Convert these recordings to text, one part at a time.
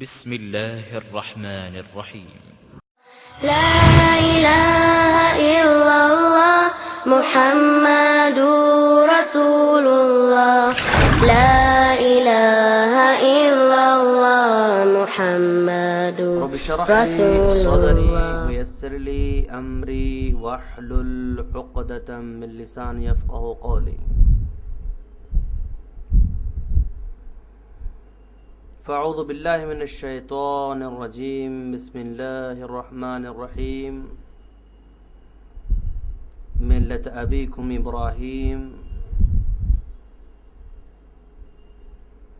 بسم الله الرحمن الرحيم. لا إله إلا الله محمد رسول الله. لا إله إلا الله محمد رب اشرح رسول لي صدري الله. ويسر لي أمري واحلل عقدة من لساني يفقه قولي. فأعوذ بالله من الشيطان الرجيم. بسم الله الرحمن الرحيم. ملة أبيكم إبراهيم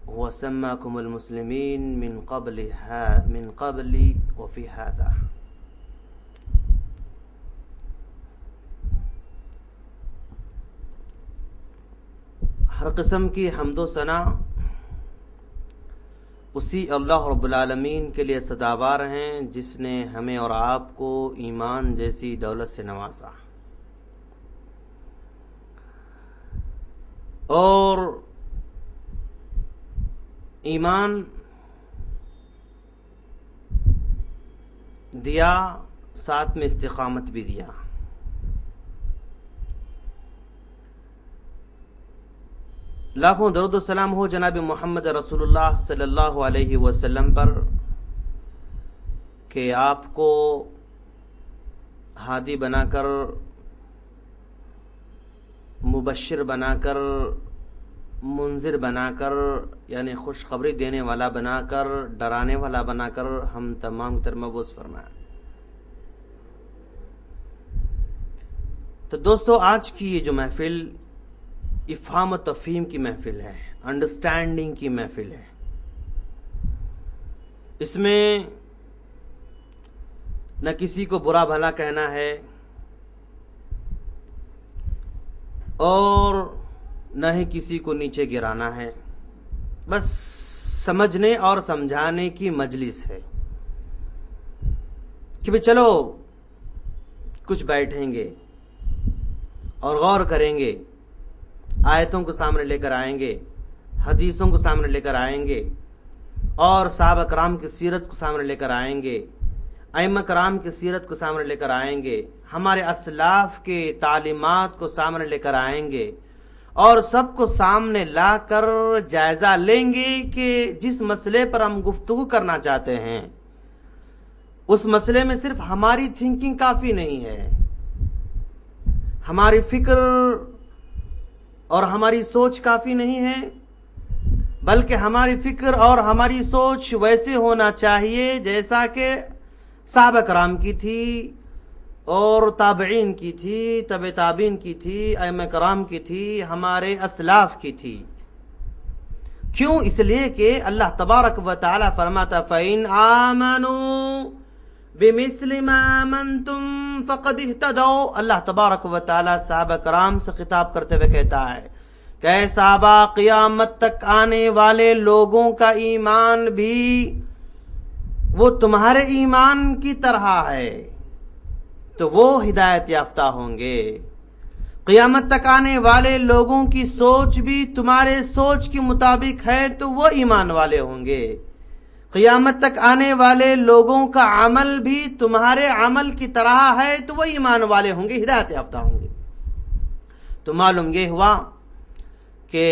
هو سماكم المسلمين من قبل وفي هذا. ہر قسم کی حمد و ثنا اسی اللہ رب العالمین کے لیے سزاوار ہیں جس نے ہمیں اور آپ کو ایمان جیسی دولت سے نوازا، اور ایمان دیا، ساتھ میں استقامت بھی دیا۔ لاکھوں درود و سلام ہو جناب محمد رسول اللہ صلی اللہ علیہ وسلم پر کہ آپ کو ہادی بنا کر، مبشر بنا کر، منذر بنا کر، یعنی خوشخبری دینے والا بنا کر، ڈرانے والا بنا کر ہم تمام تر مبعوث فرمایا۔ تو دوستو، آج کی یہ جو محفل افہام و تفہیم کی محفل ہے، انڈرسٹینڈنگ کی محفل ہے، اس میں نہ کسی کو برا بھلا کہنا ہے اور نہ ہی کسی کو نیچے گرانا ہے، بس سمجھنے اور سمجھانے کی مجلس ہے کہ بھی چلو کچھ بیٹھیں گے اور غور کریں گے، آیتوں کو سامنے لے کر آئیں گے، حدیثوں کو سامنے لے کر آئیں گے، اور صحابہ کرام کی سیرت کو سامنے لے کر آئیں گے، ائمہ کرام کی سیرت کو سامنے لے کر آئیں گے، ہمارے اسلاف کے تعلیمات کو سامنے لے کر آئیں گے، اور سب کو سامنے لا کر جائزہ لیں گے کہ جس مسئلے پر ہم گفتگو کرنا چاہتے ہیں اس مسئلے میں صرف ہماری تھنکنگ کافی نہیں ہے، ہماری فکر اور ہماری سوچ کافی نہیں ہے، بلکہ ہماری فکر اور ہماری سوچ ویسے ہونا چاہیے جیسا کہ صحابہ کرام کی تھی، اور تابعین کی تھی، تبع تابعین کی تھی، ائمہ کرام کی تھی، ہمارے اسلاف کی تھی۔ کیوں؟ اس لیے کہ اللہ تبارک و تعالی فرماتا فَإِنْ آمَنُوا بِمِثْلِ مَا آمَنْتُمْ فَقَدْ اهْتَدَوْا۔ اللہ تبارک و تعالی صحابہ کرام سے خطاب کرتے ہوئے کہتا ہے کہ اے صحابہ، قیامت تک آنے والے لوگوں کا ایمان بھی وہ تمہارے ایمان کی طرح ہے تو وہ ہدایت یافتہ ہوں گے۔ قیامت تک آنے والے لوگوں کی سوچ بھی تمہارے سوچ کے مطابق ہے تو وہ ایمان والے ہوں گے۔ قیامت تک آنے والے لوگوں کا عمل بھی تمہارے عمل کی طرح ہے تو وہ ایمان والے ہوں گے، ہدایت یافتہ ہوں گے۔ تو معلوم یہ ہوا کہ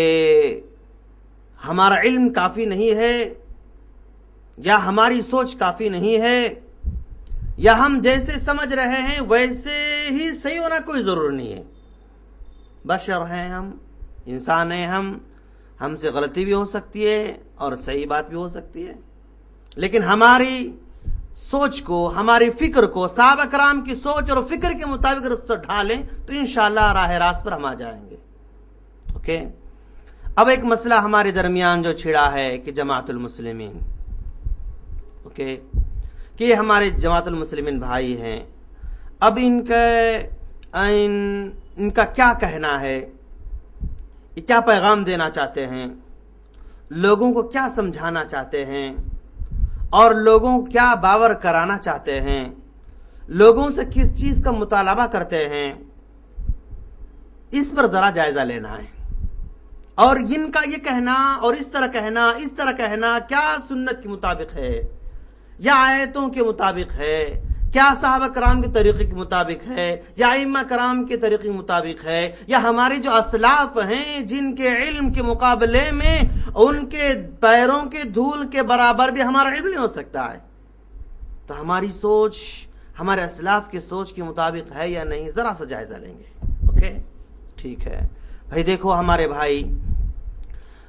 ہمارا علم کافی نہیں ہے، یا ہماری سوچ کافی نہیں ہے، یا ہم جیسے سمجھ رہے ہیں ویسے ہی صحیح ہونا کوئی ضروری نہیں ہے۔ بشر ہیں ہم، انسان ہیں ہم سے غلطی بھی ہو سکتی ہے اور صحیح بات بھی ہو سکتی ہے، لیکن ہماری سوچ کو، ہماری فکر کو صحابہ کرام کی سوچ اور فکر کے مطابق رس ڈھالیں تو انشاءاللہ راہ راست پر ہم آ جائیں گے۔ اوکے، اب ایک مسئلہ ہمارے درمیان جو چھڑا ہے کہ جماعت المسلمین، اوکے، کہ یہ ہمارے جماعت المسلمین بھائی ہیں، اب ان کا کیا کہنا ہے، یہ کیا پیغام دینا چاہتے ہیں، لوگوں کو کیا سمجھانا چاہتے ہیں، اور لوگوں کو کیا باور کرانا چاہتے ہیں، لوگوں سے کس چیز کا مطالبہ کرتے ہیں، اس پر ذرا جائزہ لینا ہے۔ اور ان کا یہ کہنا اور اس طرح کہنا کیا سنت کے مطابق ہے یا آیتوں کے مطابق ہے، کیا صحابہ کرام کے طریقے کے مطابق ہے یا ائمہ کرام کے طریقے کے مطابق ہے، یا ہمارے جو اسلاف ہیں جن کے علم کے مقابلے میں ان کے پیروں کے دھول کے برابر بھی ہمارا علم نہیں ہو سکتا ہے، تو ہماری سوچ ہمارے اسلاف کی سوچ کے مطابق ہے یا نہیں، ذرا سا جائزہ لیں گے۔ اوکے، ٹھیک ہے بھائی۔ دیکھو ہمارے بھائی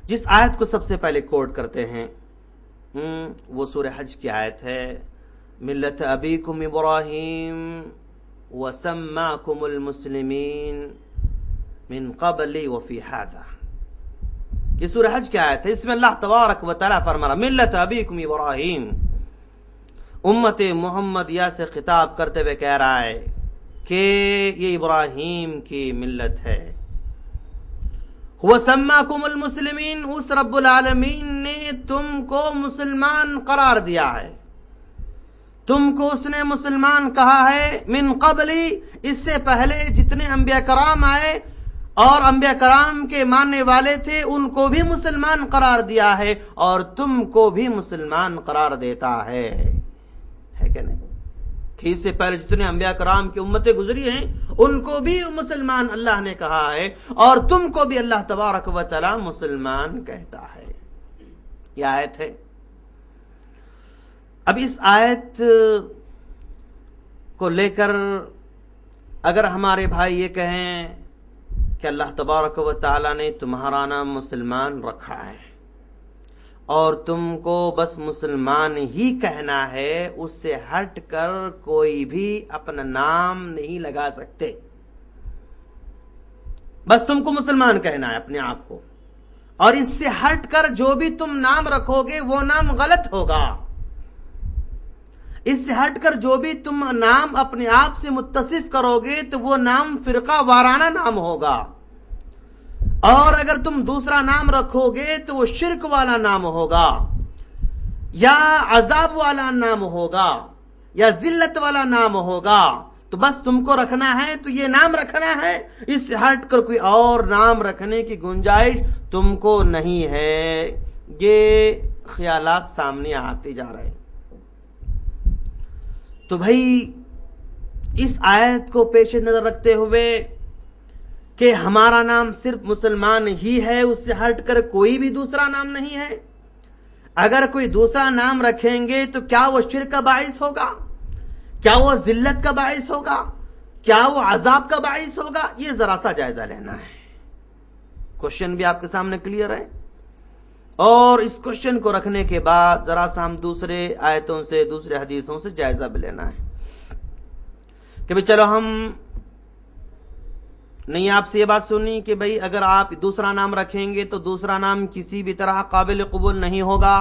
جس آیت کو سب سے پہلے کوٹ کرتے ہیں وہ سورہ حج کی آیت ہے، ملت ابیکم ابراہیم وسماکم المسلمین من قبل وفی ھذا، یہ سورہ حج کی آیت ہے۔ اس میں اللہ تبارک و تعالی فرما رہا ملت ابیکم ابراہیم، امت محمدیہ سے خطاب کرتے ہوئے کہہ رہا ہے کہ یہ ابراہیم کی ملت ہے۔ وَسَمَّاكُمُ الْمُسْلِمِينَ، اس رب العالمین نے تم کو مسلمان قرار دیا ہے، تم کو اس نے مسلمان کہا ہے، من قبلی، اس سے پہلے جتنے انبیاء کرام آئے اور انبیاء کرام کے ماننے والے تھے ان کو بھی مسلمان قرار دیا ہے، اور تم کو بھی مسلمان قرار دیتا ہے کہ نہیں؟ کہ اس سے پہلے جتنے انبیاء کرام کی امتیں گزری ہیں ان کو بھی مسلمان اللہ نے کہا ہے، اور تم کو بھی اللہ تبارک و تعالی مسلمان کہتا ہے۔ یہ آیت ہے۔ اب اس آیت کو لے کر اگر ہمارے بھائی یہ کہیں کہ اللہ تبارک و تعالی نے تمہارا نام مسلمان رکھا ہے اور تم کو بس مسلمان ہی کہنا ہے، اس سے ہٹ کر کوئی بھی اپنا نام نہیں لگا سکتے، بس تم کو مسلمان کہنا ہے اپنے آپ کو، اور اس سے ہٹ کر جو بھی تم نام رکھو گے وہ نام غلط ہوگا، اس سے ہٹ کر جو بھی تم نام اپنے آپ سے متصف کرو گے تو وہ نام فرقہ وارانہ نام ہوگا، اور اگر تم دوسرا نام رکھو گے تو وہ شرک والا نام ہوگا یا عذاب والا نام ہوگا یا ذلت والا نام ہوگا، تو بس تم کو رکھنا ہے تو یہ نام رکھنا ہے، اس سے ہٹ کر کوئی اور نام رکھنے کی گنجائش تم کو نہیں ہے۔ یہ خیالات سامنے آتے جا رہے ہیں۔ تو بھائی اس آیت کو پیش نظر رکھتے ہوئے کہ ہمارا نام صرف مسلمان ہی ہے، اس سے ہٹ کر کوئی بھی دوسرا نام نہیں ہے، اگر کوئی دوسرا نام رکھیں گے تو کیا وہ شرک کا باعث ہوگا، کیا وہ ذلت کا باعث ہوگا، کیا وہ عذاب کا باعث ہوگا، یہ ذرا سا جائزہ لینا ہے۔ کوشچن بھی آپ کے سامنے کلیئر ہے، اور اس کوشچن کو رکھنے کے بعد ذرا سا ہم دوسرے آیتوں سے دوسرے حدیثوں سے جائزہ بھی لینا ہے کہ بھئی چلو ہم نہیں آپ سے یہ بات سنی کہ بھئی اگر آپ دوسرا نام رکھیں گے تو دوسرا نام کسی بھی طرح قابل قبول نہیں ہوگا،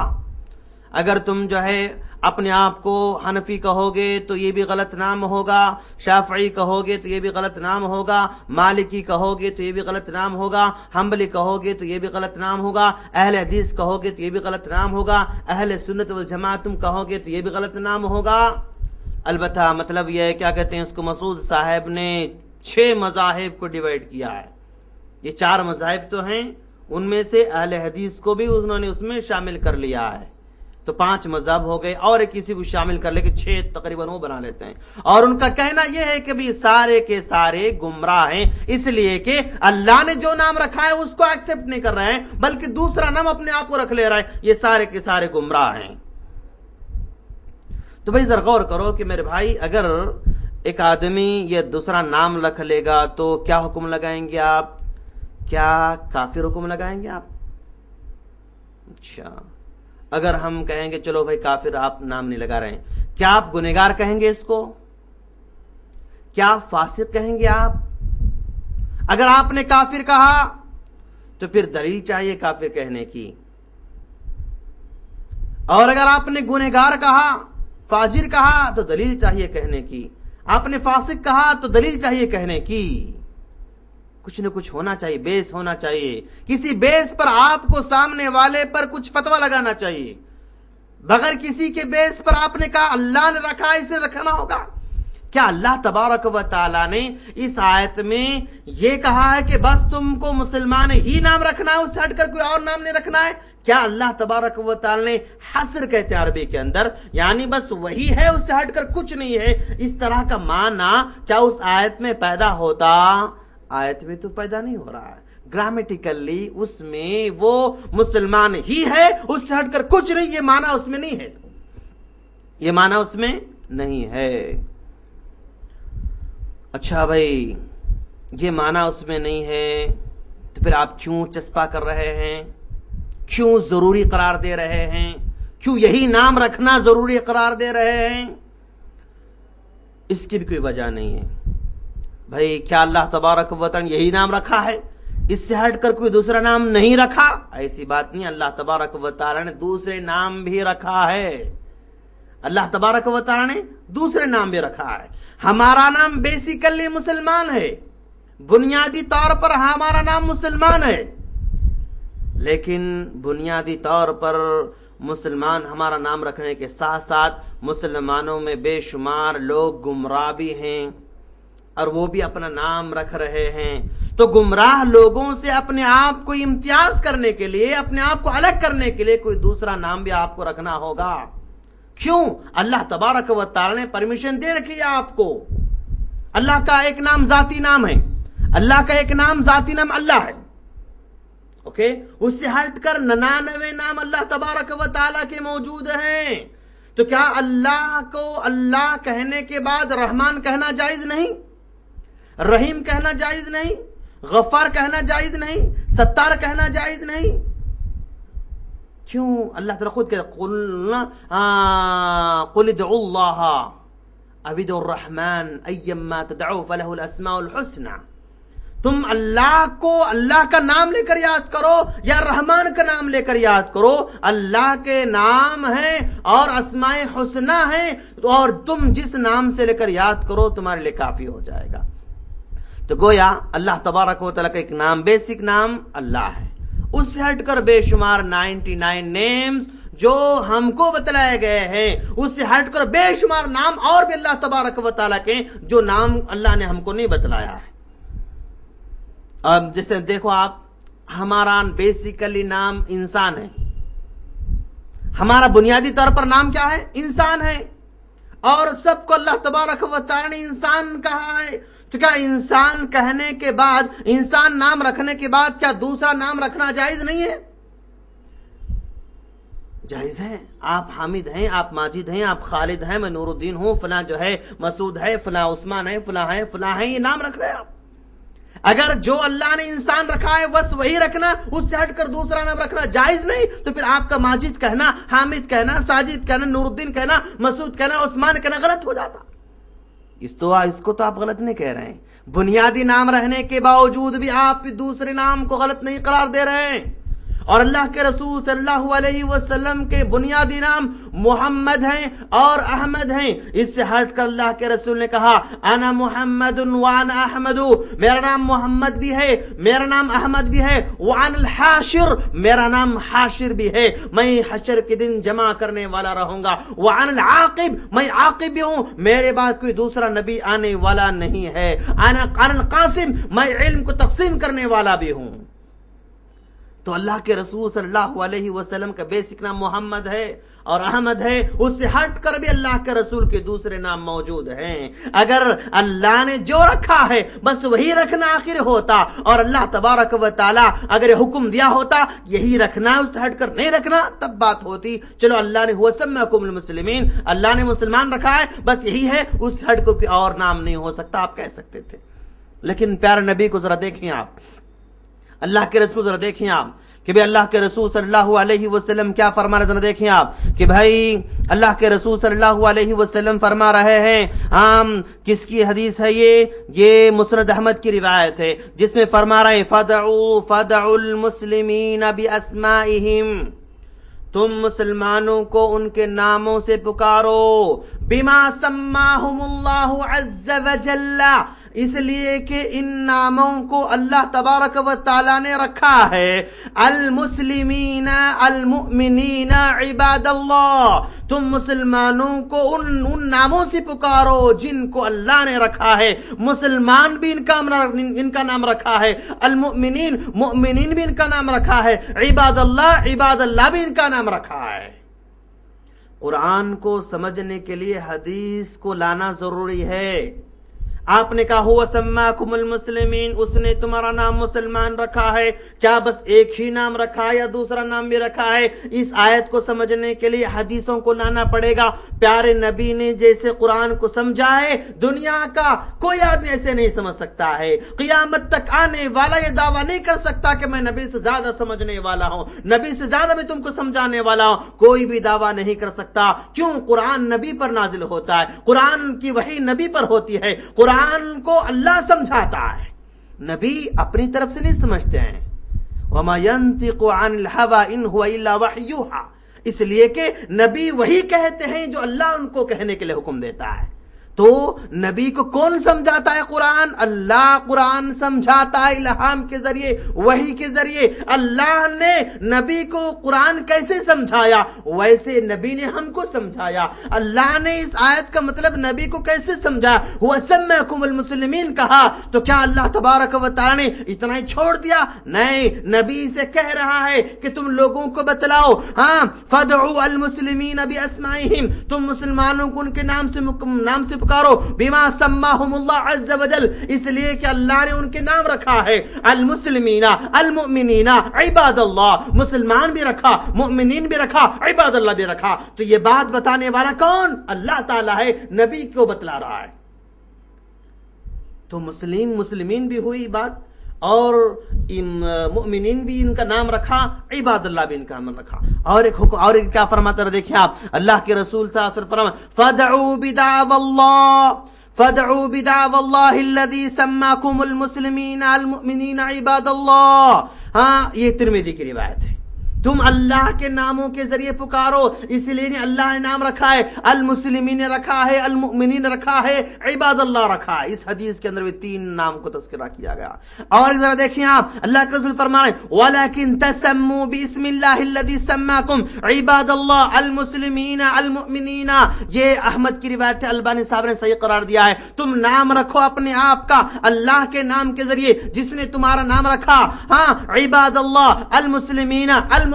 اگر تم جو ہے اپنے آپ کو حنفی کہو گے تو یہ بھی غلط نام ہوگا، شافعی کہو گے تو یہ بھی غلط نام ہوگا، مالکی کہو گے تو یہ بھی غلط نام ہوگا، حنبلی کہو گے تو یہ بھی غلط نام ہوگا، اہل حدیث کہو گے تو یہ بھی غلط نام ہوگا، اہل سنت والجماعت تم کہو گے تو یہ بھی غلط نام ہوگا۔ البتہ مطلب یہ ہے، کیا کہتے ہیں اس کو، مسعود صاحب نے 6 مذاہب کو ڈیوائیڈ کیا ہے۔ یہ 4 مذاہب تو ہیں، ان میں سے اہل حدیث کو بھی انہوں نے اس میں شامل کر لیا ہے، تو 5 مذہب ہو گئے، اور ایک کسی کو شامل کر لے کے 6 تقریباً وہ بنا لیتے ہیں، اور ان کا کہنا یہ ہے کہ بھی سارے کے سارے گمراہ ہیں، اس لیے کہ اللہ نے جو نام رکھا ہے اس کو ایکسپٹ نہیں کر رہے ہیں بلکہ دوسرا نام اپنے آپ کو رکھ لے رہا ہے، یہ سارے کے سارے گمراہ ہیں۔ تو بھائی ذرا غور کرو کہ میرے بھائی اگر ایک آدمی یہ دوسرا نام رکھ لے گا تو کیا حکم لگائیں گے آپ؟ کیا کافر حکم لگائیں گے آپ؟ اچھا، اگر ہم کہیں گے چلو بھائی کافر آپ نام نہیں لگا رہے ہیں، کیا آپ گنہگار کہیں گے اس کو؟ کیا آپ فاسق کہیں گے آپ؟ اگر آپ نے کافر کہا تو پھر دلیل چاہیے کافر کہنے کی، اور اگر آپ نے گنہگار کہا، فاجر کہا تو دلیل چاہیے کہنے کی، آپ نے فاسق کہا تو دلیل چاہیے کہنے کی، کچھ نہ کچھ ہونا چاہیے، بیس ہونا چاہیے، کسی بیس پر آپ کو سامنے والے پر کچھ فتویٰ لگانا چاہیے، بغیر کسی کے بیس پر آپ نے کہا اللہ نے رکھا اسے رکھنا ہوگا، کیا اللہ تبارک و تعالیٰ نے اس آیت میں یہ کہا ہے کہ بس تم کو مسلمان ہی نام رکھنا ہے، اس سے ہٹ کر کوئی اور نام نہیں رکھنا ہے؟ کیا اللہ تبارک و تعالیٰ نے حصر کہتے ہیں عربی کے اندر، یعنی بس وہی ہے، اس سے ہٹ کر کچھ نہیں ہے، اس طرح کا معنی کیا اس آیت میں پیدا ہوتا؟ آیت میں تو پیدا نہیں ہو رہا ہے۔ گرامیٹیکلی اس میں وہ مسلمان ہی ہے، اس سے ہٹ کر کچھ نہیں، یہ معنی اس میں نہیں ہے، یہ معنی اس میں نہیں ہے۔ اچھا بھائی، یہ معنی اس میں نہیں ہے تو پھر آپ کیوں چسپا کر رہے ہیں، کیوں ضروری قرار دے رہے ہیں، کیوں یہی نام رکھنا ضروری قرار دے رہے ہیں؟ اس کی بھی کوئی وجہ نہیں ہے بھائی۔ کیا اللہ تبارک و تعالی یہی نام رکھا ہے، اس سے ہٹ کر کوئی دوسرا نام نہیں رکھا؟ ایسی بات نہیں، اللہ تبارک و تعالی نے دوسرے نام بھی رکھا ہے، اللہ تبارک و تعالی نے دوسرے نام بھی رکھا ہے۔ ہمارا نام بیسیکلی مسلمان ہے، بنیادی طور پر ہمارا نام مسلمان ہے، لیکن بنیادی طور پر مسلمان ہمارا نام رکھنے کے ساتھ ساتھ مسلمانوں میں بے شمار لوگ گمراہ بھی ہیں، اور وہ بھی اپنا نام رکھ رہے ہیں۔ تو گمراہ لوگوں سے اپنے آپ کو امتیاز کرنے کے لیے، اپنے آپ کو الگ کرنے کے لیے کوئی دوسرا نام بھی آپ کو رکھنا ہوگا۔ کیوں؟ اللہ تبارک و تعالی نے پرمیشن دے رکھی ہے آپ کو۔ اللہ کا ایک نام ذاتی نام ہے، اللہ کا ایک نام ذاتی نام اللہ ہے، اوکے؟ اس سے ہٹ کر 99 نام اللہ تبارک و تعالی کے موجود ہیں۔ تو کیا اللہ کو اللہ کہنے کے بعد رحمان کہنا جائز نہیں، رحیم کہنا جائز نہیں، غفار کہنا جائز نہیں، ستار کہنا جائز نہیں؟ کیوں؟ اللہ تعالیٰ خود کہتے قل ادعوا اللہ او ادعوا الرحمن ایما تدعوا فلہ الاسماء الحسنى۔ تم اللہ کو اللہ کا نام لے کر یاد کرو یا رحمان کا نام لے کر یاد کرو، اللہ کے نام ہیں اور اسماء حسنہ ہیں، اور تم جس نام سے لے کر یاد کرو تمہارے لیے کافی ہو جائے گا۔ تو گویا اللہ تبارک و تعالیٰ کا ایک نام، بیسک نام اللہ ہے، اس سے ہٹ کر بے شمار 99 نیمز جو ہم کو بتلائے گئے ہیں، اس سے ہٹ کر بے شمار نام اور بھی اللہ تبارک و تعالیٰ کے جو نام اللہ نے ہم کو نہیں بتلایا ہے۔ اب جس طرح دیکھو آپ، ہمارا بیسیکلی نام انسان ہے، ہمارا بنیادی طور پر نام کیا ہے؟ انسان ہے، اور سب کو اللہ تبارک و تعالیٰ نے انسان کہا ہے۔ تو کیا انسان کہنے کے بعد، انسان نام رکھنے کے بعد کیا دوسرا نام رکھنا جائز نہیں ہے؟ جائز ہے۔ آپ حامد ہیں، آپ ماجد ہیں، آپ خالد ہیں، میں نور الدین ہوں، فلاں جو ہے مسعود ہے، فلاں عثمان ہے، فلاں ہے، فلاں ہے، یہ نام رکھ رہے ہیں آپ۔ اگر جو اللہ نے انسان رکھا ہے بس وہی رکھنا، اس سے ہٹ کر دوسرا نام رکھنا جائز نہیں، تو پھر آپ کا ماجد کہنا، حامد کہنا، ساجد کہنا، نور الدین کہنا، مسعود کہنا، عثمان کہنا غلط ہو جاتا۔ اس کو تو آپ غلط نہیں کہہ رہے ہیں، بنیادی نام رہنے کے باوجود بھی آپ دوسرے نام کو غلط نہیں قرار دے رہے ہیں۔ اور اللہ کے رسول صلی اللہ علیہ وسلم کے بنیادی نام محمد ہیں اور احمد ہیں، اس سے ہٹ کر اللہ کے رسول نے کہا انا محمد وانا احمد، میرا نام محمد بھی ہے، میرا نام احمد بھی ہے، وانا الحاشر، میرا نام حاشر بھی ہے، میں حشر کے دن جمع کرنے والا رہوں گا، وانا العاقب، میں عاقب بھی ہوں، میرے بعد کوئی دوسرا نبی آنے والا نہیں ہے، انا القاسم، میں علم کو تقسیم کرنے والا بھی ہوں۔ تو اللہ کے رسول صلی اللہ علیہ وسلم کا بیسک نام محمد ہے اور احمد ہے، اس سے ہٹ کر بھی اللہ کے رسول کے دوسرے نام موجود ہیں۔ اگر اللہ نے جو رکھا ہے بس وہی رکھنا آخر ہوتا، اور اللہ تبارک و تعالی اگر یہ حکم دیا ہوتا یہی رکھنا ہے، اس سے ہٹ کر نہیں رکھنا، تب بات ہوتی چلو اللہ نے هو سماکم المسلمین، اللہ نے مسلمان رکھا ہے بس یہی ہے، اس سے ہٹ کر کوئی اور نام نہیں ہو سکتا، آپ کہہ سکتے تھے۔ لیکن پیارے نبی کو ذرا دیکھیں آپ، اللہ کے رسول ذرا دیکھیں آپ کہ بھئی اللہ کے رسول صلی اللہ علیہ وسلم کیا فرما رہے ہیں، ذرا دیکھیں آپ کہ بھائی اللہ کے رسول صلی اللہ علیہ وسلم فرما رہے ہیں، کس کی حدیث ہے یہ مسند احمد کی روایت ہے، جس میں فرما رہے ہیں فدعوا المسلمین باسمائہم، تم مسلمانوں کو ان کے ناموں سے پکارو، بما سماہم اللہ عز وجل، اس لیے کہ ان ناموں کو اللہ تبارک و تعالیٰ نے رکھا ہے المسلمین المؤمنین عباد اللہ. تم مسلمانوں کو ان ناموں سے پکارو جن کو اللہ نے رکھا ہے. مسلمان بھی ان کا نام رکھا ہے, المؤمنین مؤمنین بھی ان کا نام رکھا ہے, عباد اللہ بھی ان کا نام رکھا ہے. قرآن کو سمجھنے کے لیے حدیث کو لانا ضروری ہے. آپ نے کہا ہوا سماکم المسلمین, اس نے تمہارا نام مسلمان رکھا ہے. کیا بس ایک ہی نام رکھا ہے یا دوسرا نام بھی رکھا ہے؟ اس آیت کو سمجھنے کے لیے حدیثوں کو لانا پڑے گا. پیارے نبی نے جیسے قرآن کو سمجھا ہے دنیا کا کوئی آدمی ایسے نہیں سمجھ سکتا ہے. قیامت تک آنے والا یہ دعویٰ نہیں کر سکتا کہ میں نبی سے زیادہ سمجھنے والا ہوں, نبی سے زیادہ میں تم کو سمجھانے والا ہوں. کوئی بھی دعویٰ نہیں کر سکتا. کیوں؟ قرآن نبی پر نازل ہوتا ہے, قرآن کی وحی نبی پر ہوتی ہے, قرآن کو اللہ سمجھاتا ہے, نبی اپنی طرف سے نہیں سمجھتے ہیں. وَمَا يَنْتِقُ عَنِ الْهَوَىٰ إِنْ هُوَ إِلَّا وَحْيُوحَىٰ, اس لیے کہ نبی وہی کہتے ہیں جو اللہ ان کو کہنے کے لیے حکم دیتا ہے. تو نبی کو کون سمجھاتا ہے قرآن؟ اللہ قرآن سمجھاتا ہے الہام کے ذریعے, وحی کے ذریعے. اللہ نے نبی کو قرآن کیسے سمجھایا ویسے نبی نے ہم کو سمجھایا. اللہ نے اس آیت کا مطلب نبی کو کیسے سمجھایا, ہوا سماکم المسلمین کہا, تو کیا اللہ تبارک و تعالی نے اتنا ہی چھوڑ دیا؟ نہیں, نبی سے کہہ رہا ہے کہ تم لوگوں کو بتلاؤ. ہاں, فدعوا المسلمین باسمائہم, تم مسلمانوں کو ان کے نام سے پکارو. بما سماہم اللہ عز وجل, اس لیے کہ اللہ نے ان کے نام رکھا ہے المسلمین المؤمنین عباد اللہ, مسلمان بھی رکھا, مؤمنین بھی رکھا, عباد اللہ بھی رکھا. تو یہ بات بتانے والا کون؟ اللہ تعالیٰ ہے, نبی کو بتلا رہا ہے. تو مسلمین بھی ہوئی بات, اور مؤمنین بھی ان کا نام رکھا, عباد اللہ بھی ان کا نام رکھا. اور ایک حکم, اور ایک کیا فرماتا ہے دیکھیں آپ, اللہ کے رسول صلی اللہ علیہ وسلم فرمایا فدعوا بدعوى الله الذي سماكم المسلمین المؤمنین عباد اللہ. ہاں, یہ ترمذی کی روایت ہے. تم اللہ کے ناموں کے ذریعے پکارو, اس لیے اللہ نے نام رکھا ہے, المسلمین رکھا ہے, المؤمنین رکھا ہے, عباد اللہ رکھا ہے. اس حدیث کے اندر بھی 3 نام کو تذکرہ کیا گیا. اور ذرا دیکھیں آپ, اللہ کے رسول فرمائے وَلَكِنْ تَسَمُّوا بِاسْمِ اللَّهِ الَّذِي سَمَّاكُمْ عِبَادَ اللَّهِ الْمُسْلِمِينَ الْمُؤْمِنِينَ. یہ احمد کی روایت ہے, البانی صاحب نے صحیح قرار دیا ہے. تم نام رکھو اپنے آپ کا اللہ کے نام کے ذریعے جس نے تمہارا نام رکھا. ہاں, عباد اللہ المسلمین المؤمنین.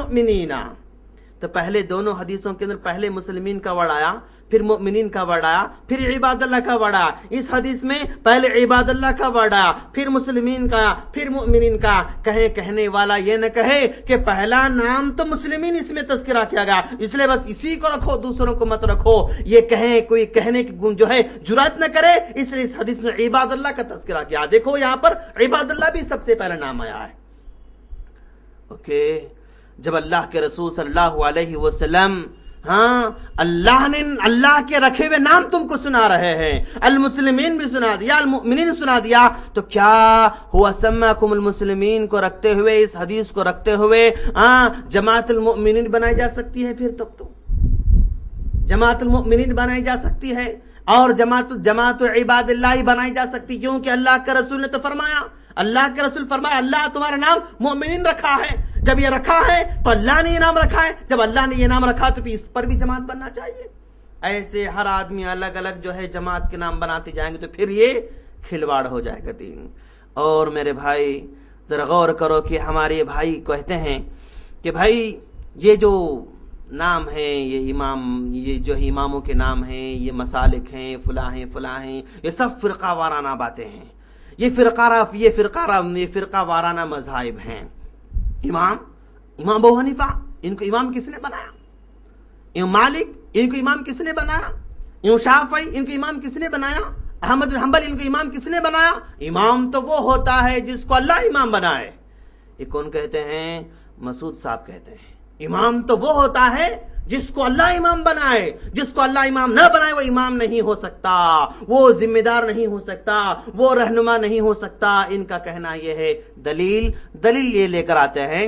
تو پہلے دونوں حدیثوں کے اندر پہلے مسلمین کا ورڈ آیا, پھر مؤمنین کا ورڈ آیا, پھر عباد اللہ کا ورڈ آیا. اس حدیث میں پہلے عباد اللہ کا ورڈ آیا, پھر مسلمین کا, پھر مؤمنین کا. کہنے والا یہ نہ کہے کہ پہلا نام تو مسلمین اس میں تذکرہ کیا گیا اس لیے بس اسی کو رکھو, دوسروں کو مت رکھو. یہ کوئی کہنے کی جو ہے جرات نہ کرے, اس لیے اس حدیث میں عباد اللہ کا تذکرہ کیا. دیکھو یہاں پر عباد اللہ بھی سب سے پہلا نام آیا ہے. اوکے, جب اللہ کے رسول صلی اللہ علیہ وسلم اللہ کے رکھے ہوئے نام تم کو سنا رہے ہیں, المسلمین بھی سنا دیا, المؤمنین سنا دیا, تو کیا ہوا سماکم المسلمین کو رکھتے ہوئے, اس حدیث کو رکھتے ہوئے جماعت المؤمنین بنائی جا سکتی ہے؟ پھر تب تو جماعت المؤمنین بنائی جا سکتی ہے, اور جماعت عباد اللہ بنائی جا سکتی, کیونکہ اللہ کے رسول نے تو فرمایا, اللہ کے رسول فرمایا اللہ تمہارا نام مؤمنین رکھا ہے. جب یہ رکھا ہے تو اللہ نے یہ نام رکھا ہے, جب اللہ نے یہ نام رکھا تو پھر اس پر بھی جماعت بننا چاہیے. ایسے ہر آدمی الگ الگ جو ہے جماعت کے نام بناتے جائیں گے تو پھر یہ کھلواڑ ہو جائے گا دین. اور میرے بھائی ذرا غور کرو کہ ہمارے بھائی کہتے ہیں کہ بھائی یہ جو نام ہیں, یہ جو اماموں کے نام ہیں, یہ مسالک ہیں, فلاں ہیں, یہ سب فرقہ وارانہ باتیں ہیں, یہ فرقہ وارانہ مذاہب ہیں. امام ابو حنیفہ ان کو امام کس نے بنایا؟ امام مالک ان کو امام کس نے بنایا؟ امام شافعی ان کو امام کس نے بنایا؟ احمد بن حنبل ان کو امام کس نے بنایا؟ امام تو وہ ہوتا ہے جس کو اللہ امام بنائے. یہ کون کہتے ہیں؟ مسعود صاحب کہتے ہیں امام تو وہ ہوتا ہے جس کو اللہ امام بنائے, جس کو اللہ امام نہ بنائے وہ امام نہیں ہو سکتا, وہ ذمہ دار نہیں ہو سکتا, وہ رہنما نہیں ہو سکتا. ان کا کہنا یہ ہے. دلیل یہ لے کر آتے ہیں,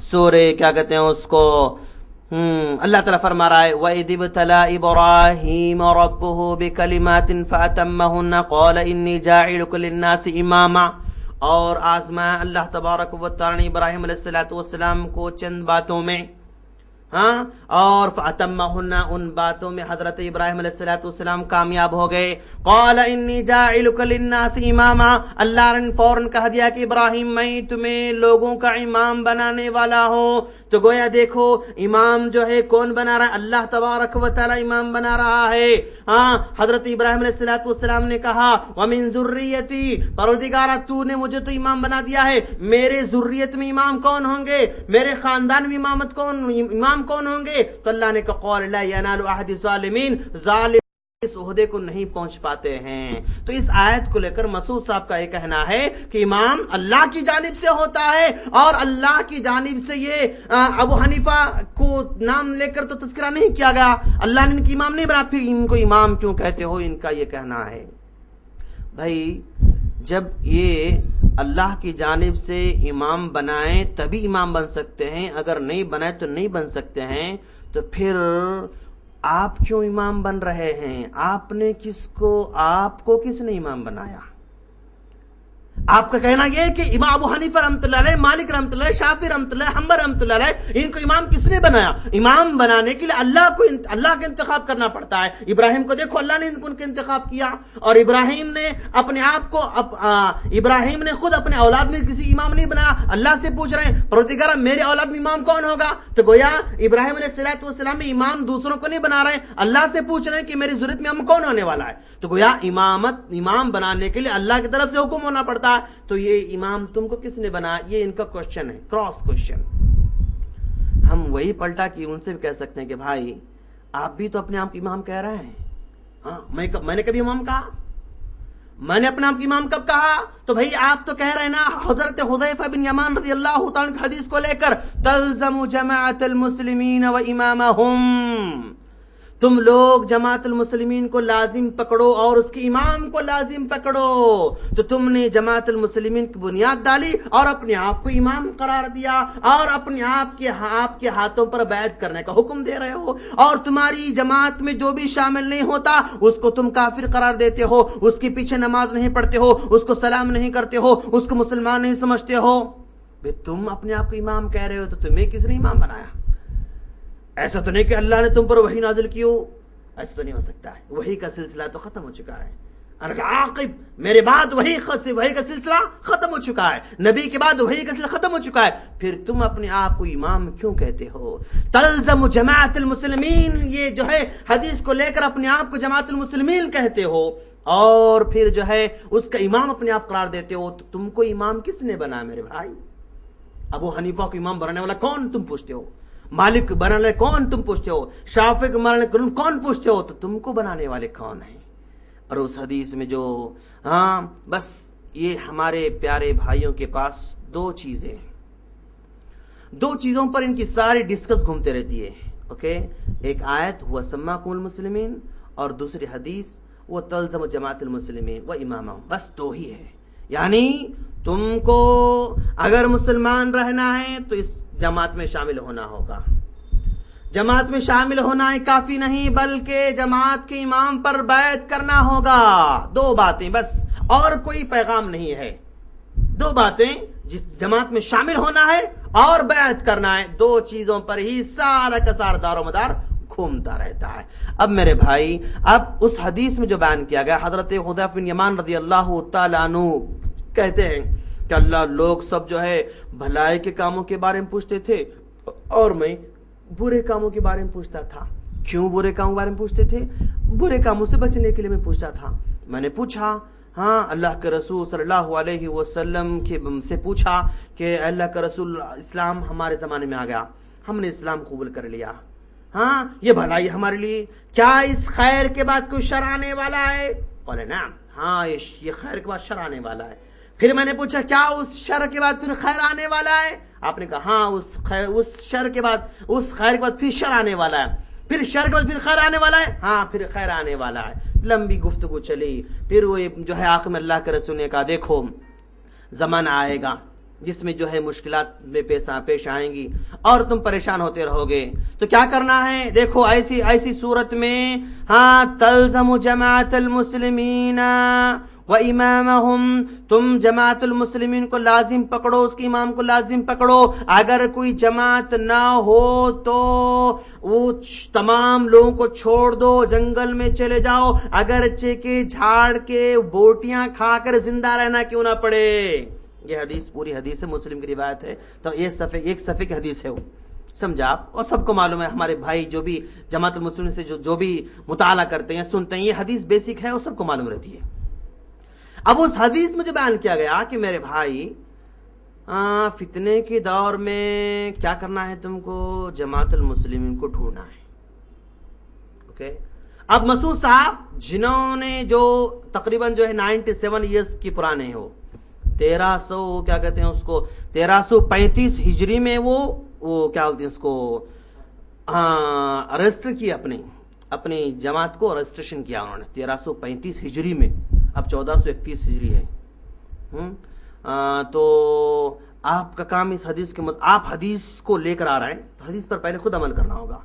سورہ کیا کہتے ہیں اس کو, اللہ تعالیٰ فرما رہا ہے وَإِذِ ابْتَلَىٰ إِبْرَاهِيمَ رَبُّهُ بِكَلِمَاتٍ فَأَتَمَّهُنَّ قَالَ إِنِّي جَاعِلُكَ لِلنَّاسِ إِمَامًا، اور آزمایا اللہ تبارک و تعالیٰ نے ابراہیم علیہ السلام کو چند باتوں میں، اور فَأَتَمَّهُنَّ، ان باتوں میں حضرت ابراہیم علیہ السلام کامیاب ہو گئے۔ قَالَ إِنِّي جَاعِلُكَ لِلنَّاسِ إِمَامًا، اللہ نے فوراً کہہ دیا کہ ابراہیم میں تمہیں لوگوں کا امام بنانے والا ہوں۔ تو گویا دیکھو امام جو ہے کون بنا رہا ہے؟ اللہ تبارک و تعالی امام بنا رہا ہے۔ حضرت ابراہیم علیہ السلام نے کہا وَمِن ذُرِّيَّتِي، پروردگارہ تو نے مجھے تو امام بنا دیا ہے، میرے ذریت میں امام کون ہوں گے؟ میرے خاندان میں امام کون ہوں گے؟ تو اللہ نے کہا قَالَ لَا يَنَالُ أَحَدِ الظَّالِمِينَ، ظالم اس عہدے کو نہیں پہنچ پاتے ہیں۔ تو اس آیت کو لے کر مسعود صاحب کا یہ کہنا ہے کہ امام اللہ کی جانب سے ہوتا ہے، اور اللہ کی جانب سے یہ ابو حنیفہ کو نام لے کر تو تذکرہ نہیں کیا گیا، اللہ نے ان کی امام نہیں بنا، پھر ان کو امام کیوں کہتے ہو؟ ان کا یہ کہنا ہے بھائی جب یہ اللہ کی جانب سے امام بنائیں تبھی امام بن سکتے ہیں، اگر نہیں بنائے تو نہیں بن سکتے ہیں، تو پھر آپ کیوں امام بن رہے ہیں؟ آپ کو کس نے امام بنایا؟ آپ کا کہنا یہ ہے کہ امام ابو حنیفہ رحمۃ اللہ علیہ، مالک رحمۃ اللہ علیہ، شافعی رحمۃ اللہ علیہ، حنبل رحمۃ اللہ علیہ، ان کو امام کس نے بنایا؟ امام بنانے کے لیے اللہ کا انتخاب کرنا پڑتا ہے۔ ابراہیم کو دیکھو، اللہ نے ان کا انتخاب کیا، اور ابراہیم نے اپنے آپ کو ابراہیم نے خود اپنے اولاد میں کسی امام نہیں بنایا، اللہ سے پوچھ رہے ہیں پروردگار میرے اولاد میں امام کون ہوگا؟ تو گویا ابراہیم علیہ السلام میں امام دوسروں کو نہیں بنا رہے ہیں، اللہ سے پوچھ رہے ہیں کہ میری ذریت میں امام کون ہونے والا ہے۔ تو گویا امام بنانے کے لیے اللہ کی طرف سے حکم ہونا پڑتا ہے۔ تو یہ امام تم کو کس نے بنایا؟ یہ ان کا کوشچن ہے، کراس کوشچن۔ ہم وہی پلٹا کہ ان سے بھی کہہ سکتے ہیں کہ بھائی آپ بھی تو اپنے آپ کو امام کہہ رہے ہیں۔ میں نے کبھی امام کہا؟ میں نے اپنے آپ کو امام کب کہا؟ تو بھائی آپ تو کہہ رہے ہیں نا حضرت حذیفہ بن یمان رضی اللہ تعالیٰ کی حدیث کو لے کر تلزم جماعت المسلمین و امامہم، تم لوگ جماعت المسلمین کو لازم پکڑو اور اس کے امام کو لازم پکڑو۔ تو تم نے جماعت المسلمین کی بنیاد ڈالی اور اپنے آپ کو امام قرار دیا، اور اپنے آپ کے ہاتھوں پر بیعت کرنے کا حکم دے رہے ہو، اور تمہاری جماعت میں جو بھی شامل نہیں ہوتا اس کو تم کافر قرار دیتے ہو، اس کے پیچھے نماز نہیں پڑھتے ہو، اس کو سلام نہیں کرتے ہو، اس کو مسلمان نہیں سمجھتے ہو۔ بھئی تم اپنے آپ کو امام کہہ رہے ہو، تو تمہیں کس نے امام بنایا؟ ایسا تو نہیں کہ اللہ نے تم پر وحی نازل کی ہو، ایسا تو نہیں ہو سکتا ہے۔ وحی کا سلسلہ تو ختم ہو چکا ہے، العاقب، میرے بعد وحی کا سلسلہ ختم ہو چکا ہے، نبی کے بعد وحی کا سلسلہ ختم ہو چکا ہے، پھر تم اپنے آپ کو امام کیوں کہتے ہو؟ تلزم جماعت المسلمین، یہ جو ہے حدیث کو لے کر اپنے آپ کو جماعت المسلمین کہتے ہو، اور پھر جو ہے اس کا امام اپنے آپ قرار دیتے ہو۔ تو تم کو امام کس نے بنایا میرے بھائی؟ ابو حنیفہ کو امام بنانے والا کون تم پوچھتے ہو؟ مالک بنانے والے کون تم پوچھتے ہو؟ شافعی کو بنانے والے کون پوچھتے ہو؟ تو تم کو بنانے والے کون ہیں؟ اور اس حدیث میں جو بس یہ ہمارے پیارے بھائیوں کے پاس دو چیزوں پر ان کی ساری ڈسکس گھومتے رہتی ہے، اوکے؟ ایک آیت ہوا سماکم المسلمین، اور دوسری حدیث وہ تلزم جماعت المسلمین و امامہم، بس دو ہی ہے۔ یعنی تم کو اگر مسلمان رہنا ہے تو اس جماعت میں شامل ہونا ہوگا۔ جماعت میں شامل ہونا ہی کافی نہیں، بلکہ جماعت کے امام پر بیعت کرنا ہوگا۔ دو باتیں بس، اور کوئی پیغام نہیں ہے۔ دو باتیں، جس جماعت میں شامل ہونا ہے اور بیعت کرنا ہے، دو چیزوں پر ہی سارا کا سارا دار و مدار گھومتا رہتا ہے۔ اب میرے بھائی، اب اس حدیث میں جو بیان کیا گیا، حضرت حذیفہ بن یمان رضی اللہ تعالیٰ عنہ کہتے ہیں کہ اللہ لوگ سب جو ہے بھلائی کے کاموں کے بارے میں پوچھتے تھے، اور میں برے کاموں کے بارے میں پوچھتا تھا۔ کیوں برے کاموں کے بارے میں پوچھتے تھے؟ برے کاموں سے بچنے کے لیے میں پوچھتا تھا۔ میں نے پوچھا، اللہ کے رسول صلی اللہ علیہ وسلم سے پوچھا کہ اللہ کا رسول اسلام ہمارے زمانے میں آ گیا، ہم نے اسلام قبول کر لیا، یہ بھلائی ہمارے لیے، کیا اس خیر کے بعد کوئی شر آنے والا ہے؟ قال نعم، یہ خیر کے بعد شر آنے والا ہے۔ پھر میں نے پوچھا کیا اس شر کے بعد پھر خیر آنے والا ہے؟ آپ نے کہا اس شر کے بعد، اس خیر کے بعد پھر شر آنے والا ہے، پھر شر کے بعد پھر خیر آنے والا ہے، پھر خیر آنے والا ہے۔ لمبی گفتگو چلی، پھر وہ جو ہے آخر میں اللہ کے رسول نے کہا دیکھو زمانہ آئے گا، جس میں جو ہے مشکلات میں پیش آئیں گی اور تم پریشان ہوتے رہو گے. تو کیا کرنا ہے؟ دیکھو ایسی صورت میں تلزم جماعت المسلمین و امامہم، تم جماعت المسلمین کو لازم پکڑو، اس کے امام کو لازم پکڑو. اگر کوئی جماعت نہ ہو تو وہ تمام لوگوں کو چھوڑ دو، جنگل میں چلے جاؤ، اگرچہ کہ جھاڑ کے بوٹیاں کھا کر زندہ رہنا کیوں نہ پڑے. یہ حدیث پوری حدیث ہے، مسلم کی روایت ہے. تو یہ ایک صفحے کی حدیث ہے، وہ سمجھا آپ. اور سب کو معلوم ہے، ہمارے بھائی جو بھی جماعت المسلمین سے جو بھی مطالعہ کرتے ہیں سنتے ہیں، یہ حدیث بیسک ہے، وہ سب کو معلوم رہتی ہے. اب اس حدیث میں جو بیان کیا گیا کہ میرے بھائی فتنے کے دور میں کیا کرنا ہے، تم کو جماعت المسلمین کو ڈھونڈنا ہے. اوکے. اب مسعود صاحب جنہوں نے جو تقریباً جو ہے 97 ایئرس کی پرانے ہیں، وہ 1300 کیا کہتے ہیں اس کو 1335 ہجری میں وہ کیا بولتے ہیں اس کو رجسٹر کیا، اپنی جماعت کو رجسٹریشن کیا انہوں نے 1335 ہجری میں. اب 1431 ہجری ہے. تو آپ کا کام اس حدیث کے آپ حدیث کو لے کر آ رہے ہیں، تو حدیث پر پہلے خود عمل کرنا ہوگا.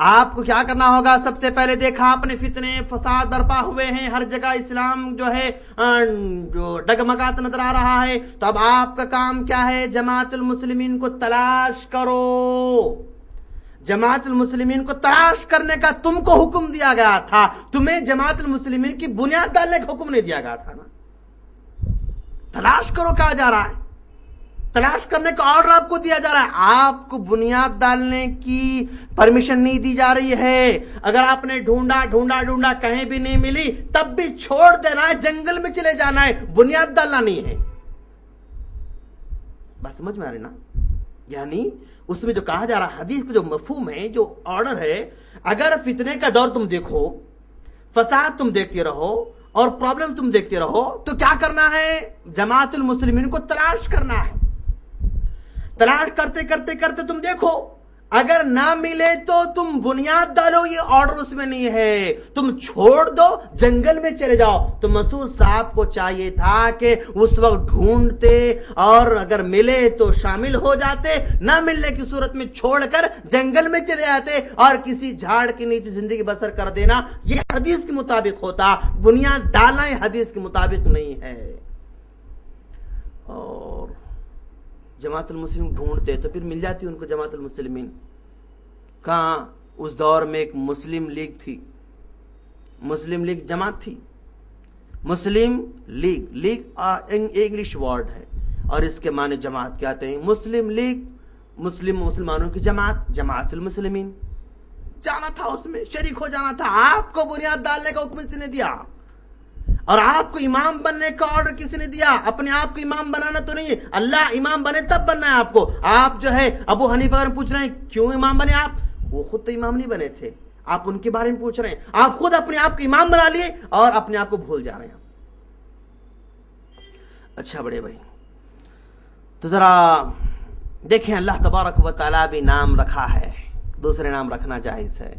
آپ کو کیا کرنا ہوگا؟ سب سے پہلے دیکھا آپ نے فتنے فساد برپا ہوئے ہیں، ہر جگہ اسلام جو ہے جو ڈگمگاتا نظر آ رہا ہے. تو اب آپ کا کام کیا ہے؟ جماعت المسلمین کو تلاش کرو. جماعت المسلمین کو تلاش کرنے کا تم کو حکم دیا گیا تھا، تمہیں جماعت المسلمین کی بنیاد ڈالنے کا حکم نہیں دیا گیا تھا نا. تلاش کرو کہا جا رہا ہے، تلاش کرنے کا آرڈر آپ کو دیا جا رہا ہے. آپ کو بنیاد ڈالنے کی پرمیشن نہیں دی جا رہی ہے. اگر آپ نے ڈھونڈا کہیں بھی نہیں ملی، تب بھی چھوڑ دینا ہے، جنگل میں چلے جانا ہے، بنیاد ڈالنا نہیں ہے. بس سمجھ میں آ رہی نا؟ یعنی اس میں جو کہا جا رہا حدیث کا جو مفہوم ہے، جو آرڈر ہے، اگر فتنے کا دور تم دیکھو، فساد تم دیکھتے رہو اور پرابلم تم دیکھتے رہو، تو کیا کرنا ہے؟ جماعت المسلمین کو تلاش کرنا ہے. تلاش کرتے تم دیکھو، اگر نہ ملے تو تم بنیاد ڈالو. یہ آرڈر اس میں نہیں ہے، تم چھوڑ دو، جنگل میں چلے جاؤ. تو مسعود صاحب کو چاہیے تھا کہ اس وقت ڈھونڈتے اور اگر ملے تو شامل ہو جاتے، نہ ملنے کی صورت میں چھوڑ کر جنگل میں چلے جاتے اور کسی جھاڑ کے نیچے زندگی بسر کر دینا. یہ حدیث کے مطابق ہوتا، بنیاد ڈالنا یہ حدیث کے مطابق نہیں ہے. اور جماعت المسلمین ڈھونڈتے تو پھر مل جاتی ان کو جماعت المسلمین. کہاں؟ اس دور میں ایک مسلم لیگ تھی، مسلم لیگ جماعت تھی. مسلم لیگ انگلش ورڈ ہے اور اس کے معنی جماعت کیا آتے ہیں. مسلم لیگ مسلمانوں کی جماعت المسلمین. جانا تھا، اس میں شریک ہو جانا تھا. آپ کو بنیاد ڈالنے کا حکم کسی نے دیا اور آپ کو امام بننے کا آرڈر کسی نے دیا. اپنے آپ کو امام بنانا تو نہیں، اللہ امام بنے تب بننا ہے آپ کو. آپ جو ہے ابو حنیفہ اگر پوچھ رہے ہیں کیوں امام بنے آپ، وہ خود تو امام نہیں بنے تھے، آپ ان کے بارے میں پوچھ رہے ہیں. آپ خود اپنے آپ کو امام بنا لیے اور اپنے آپ کو بھول جا رہے ہیں. اچھا بڑے بھائی، تو ذرا دیکھیں اللہ تبارک و تعالیٰ بھی نام رکھا ہے، دوسرے نام رکھنا جائز ہے.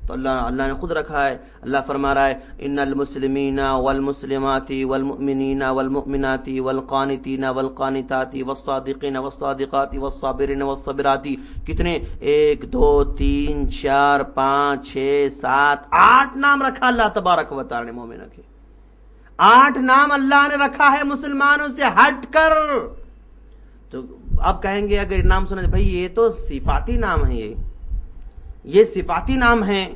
تو اللہ نے خود رکھا ہے. اللہ فرما رہا ہے ان المسلمین والمسلمات والمؤمنین والمؤمنات والقانتین والقانتات والصادقین والصادقات والصابرین والصابرات. کتنے؟ 1 2 3 4 5 6 7 8 نام رکھا اللہ تبارک و تعالی نے مومنوں کے. 8 نام اللہ نے رکھا ہے مسلمانوں سے ہٹ کر. تو آپ کہیں گے اگر نام سنا بھائی یہ تو صفاتی نام ہے، یہ صفاتی نام ہیں.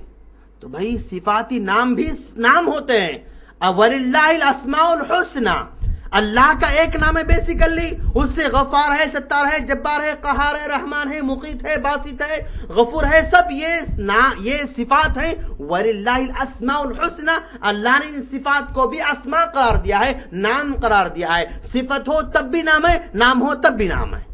تو بھائی صفاتی نام بھی نام ہوتے ہیں. وَلِلَّهِ الْأَسْمَاءُ الْحُسْنَى، اللہ کا ایک نام ہے بیسیکلی، اس سے غفار ہے، ستار ہے، جبار ہے، قہار ہے، رحمان ہے، مقیت ہے، باسط ہے، غفور ہے، سب یہ صفات ہیں. وَلِلَّهِ الْأَسْمَاءُ الْحُسْنَى، اللہ نے ان صفات کو بھی اسماء قرار دیا ہے، نام قرار دیا ہے. صفت ہو تب بھی نام ہے، نام ہو تب بھی نام ہے.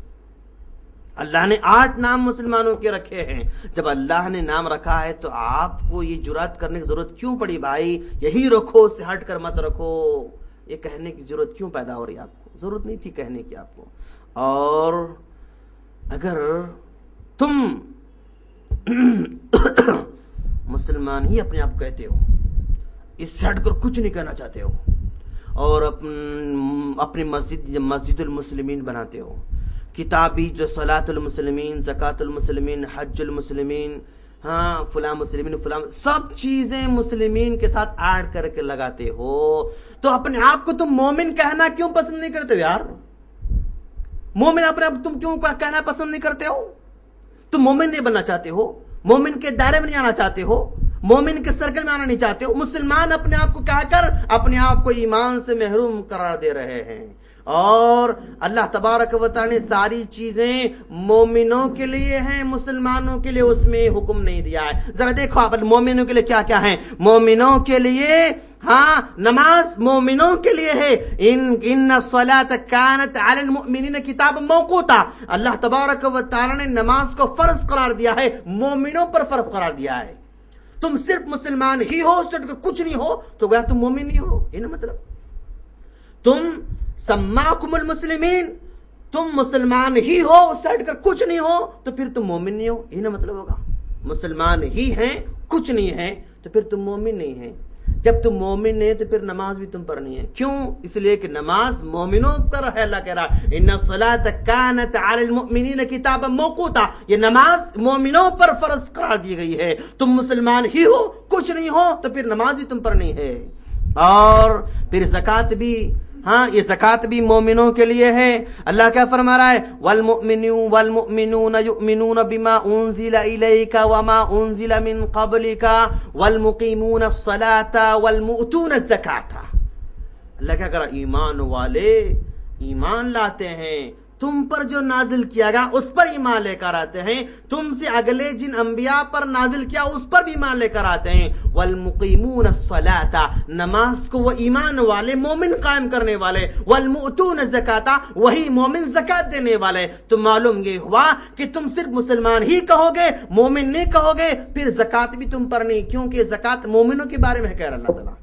اللہ نے 8 نام مسلمانوں کے رکھے ہیں. جب اللہ نے نام رکھا ہے تو آپ کو یہ جرات کرنے کی ضرورت کیوں پڑی بھائی؟ یہی رکھو، اس سے ہٹ کر مت رکھو. یہ کہنے کی ضرورت کیوں پیدا ہو رہی ہے آپ کو؟ ضرورت نہیں تھی کہنے کی آپ کو. اور اگر تم مسلمان ہی اپنے آپ کہتے ہو، اس سے ہٹ کر کچھ نہیں کہنا چاہتے ہو، اور اپنی مسجد المسلمین بناتے ہو، کتابی جو صلاۃ المسلمین، زکوٰۃ المسلمین، حج المسلمین، ہاں فلاں مسلمین فلاں، سب چیزیں مسلمین کے ساتھ ایڈ کر کے لگاتے ہو، تو اپنے آپ کو تم مومن کہنا کیوں پسند نہیں کرتے ہو یار؟ مومن اپنے آپ تم کیوں کہنا پسند نہیں کرتے ہو؟ تم مومن نہیں بننا چاہتے ہو، مومن کے دائرے میں نہیں آنا چاہتے ہو، مومن کے سرکل میں آنا نہیں چاہتے ہو، مسلمان اپنے آپ کو کہہ کر اپنے آپ کو ایمان سے محروم قرار دے رہے ہیں۔ اور اللہ تبارک و تعالی نے ساری چیزیں مومنوں کے لیے ہیں، مسلمانوں کے لیے اس میں حکم نہیں دیا ہے۔ ذرا دیکھو آپ مومنوں کے لیے کیا کیا ہیں۔ مومنوں کے لیے ہاں نماز مومنوں کے لیے ہے، ان الصلاۃ کانت علی المؤمنین کتابا موقوتا، اللہ تبارک و تعالی نے نماز کو فرض قرار دیا ہے، مومنوں پر فرض قرار دیا ہے۔ تم صرف مسلمان ہی ہو، صرف کچھ نہیں ہو تو گویا تم مومن نہیں ہو، یہ نا مطلب۔ تم سماکم المسلمین، تم مسلمان ہی ہو، اس سے ہٹ کر کچھ نہیں ہو تو پھر تم مومن نہیں ہو، یہ نا مطلب ہوگا۔ مسلمان ہی ہیں، کچھ نہیں ہے تو پھر تم مومن نہیں ہیں۔ جب تم مومن نہیں تو پھر نماز بھی تم پر نہیں ہے۔ کیوں؟ اس لیے کہ نماز مومنوں پر ہے۔ اللہ کہہ رہا ان الصلاۃ کانت علی المؤمنین کتابا موقوتا، یہ نماز مومنوں پر فرض قرار دی گئی ہے۔ تم مسلمان ہی ہو، کچھ نہیں ہو تو پھر نماز بھی تم پر نہیں ہے۔ اور پھر زکوٰۃ بھی، ہاں یہ زکوٰۃ بھی مومنوں کے لیے ہے۔ اللہ کیا فرما رہا ہے والمؤمنون یؤمنون بما انزل الیک وما انزل من قبلک والمقیمون الصلاۃ والمؤتون الزکاۃ۔ اللہ کیا کہہ رہا؟ ایمان والے ایمان لاتے ہیں، تم پر جو نازل کیا گیا اس پر ایمان لے کر آتے ہیں، تم سے اگلے جن انبیاء پر نازل کیا اس پر بھی ایمان لے کر آتے ہیں۔ والمقیمون الصلاۃ، نماز کو وہ ایمان والے مومن قائم کرنے والے، والمؤتون الزکاۃ، وہی مومن زکات دینے والے۔ تو معلوم یہ ہوا کہ تم صرف مسلمان ہی کہو گے، مومن نہیں کہو گے، پھر زکات بھی تم پر نہیں، کیونکہ زکات مومنوں کے بارے میں ہے، کہہ رہا اللہ تعالیٰ۔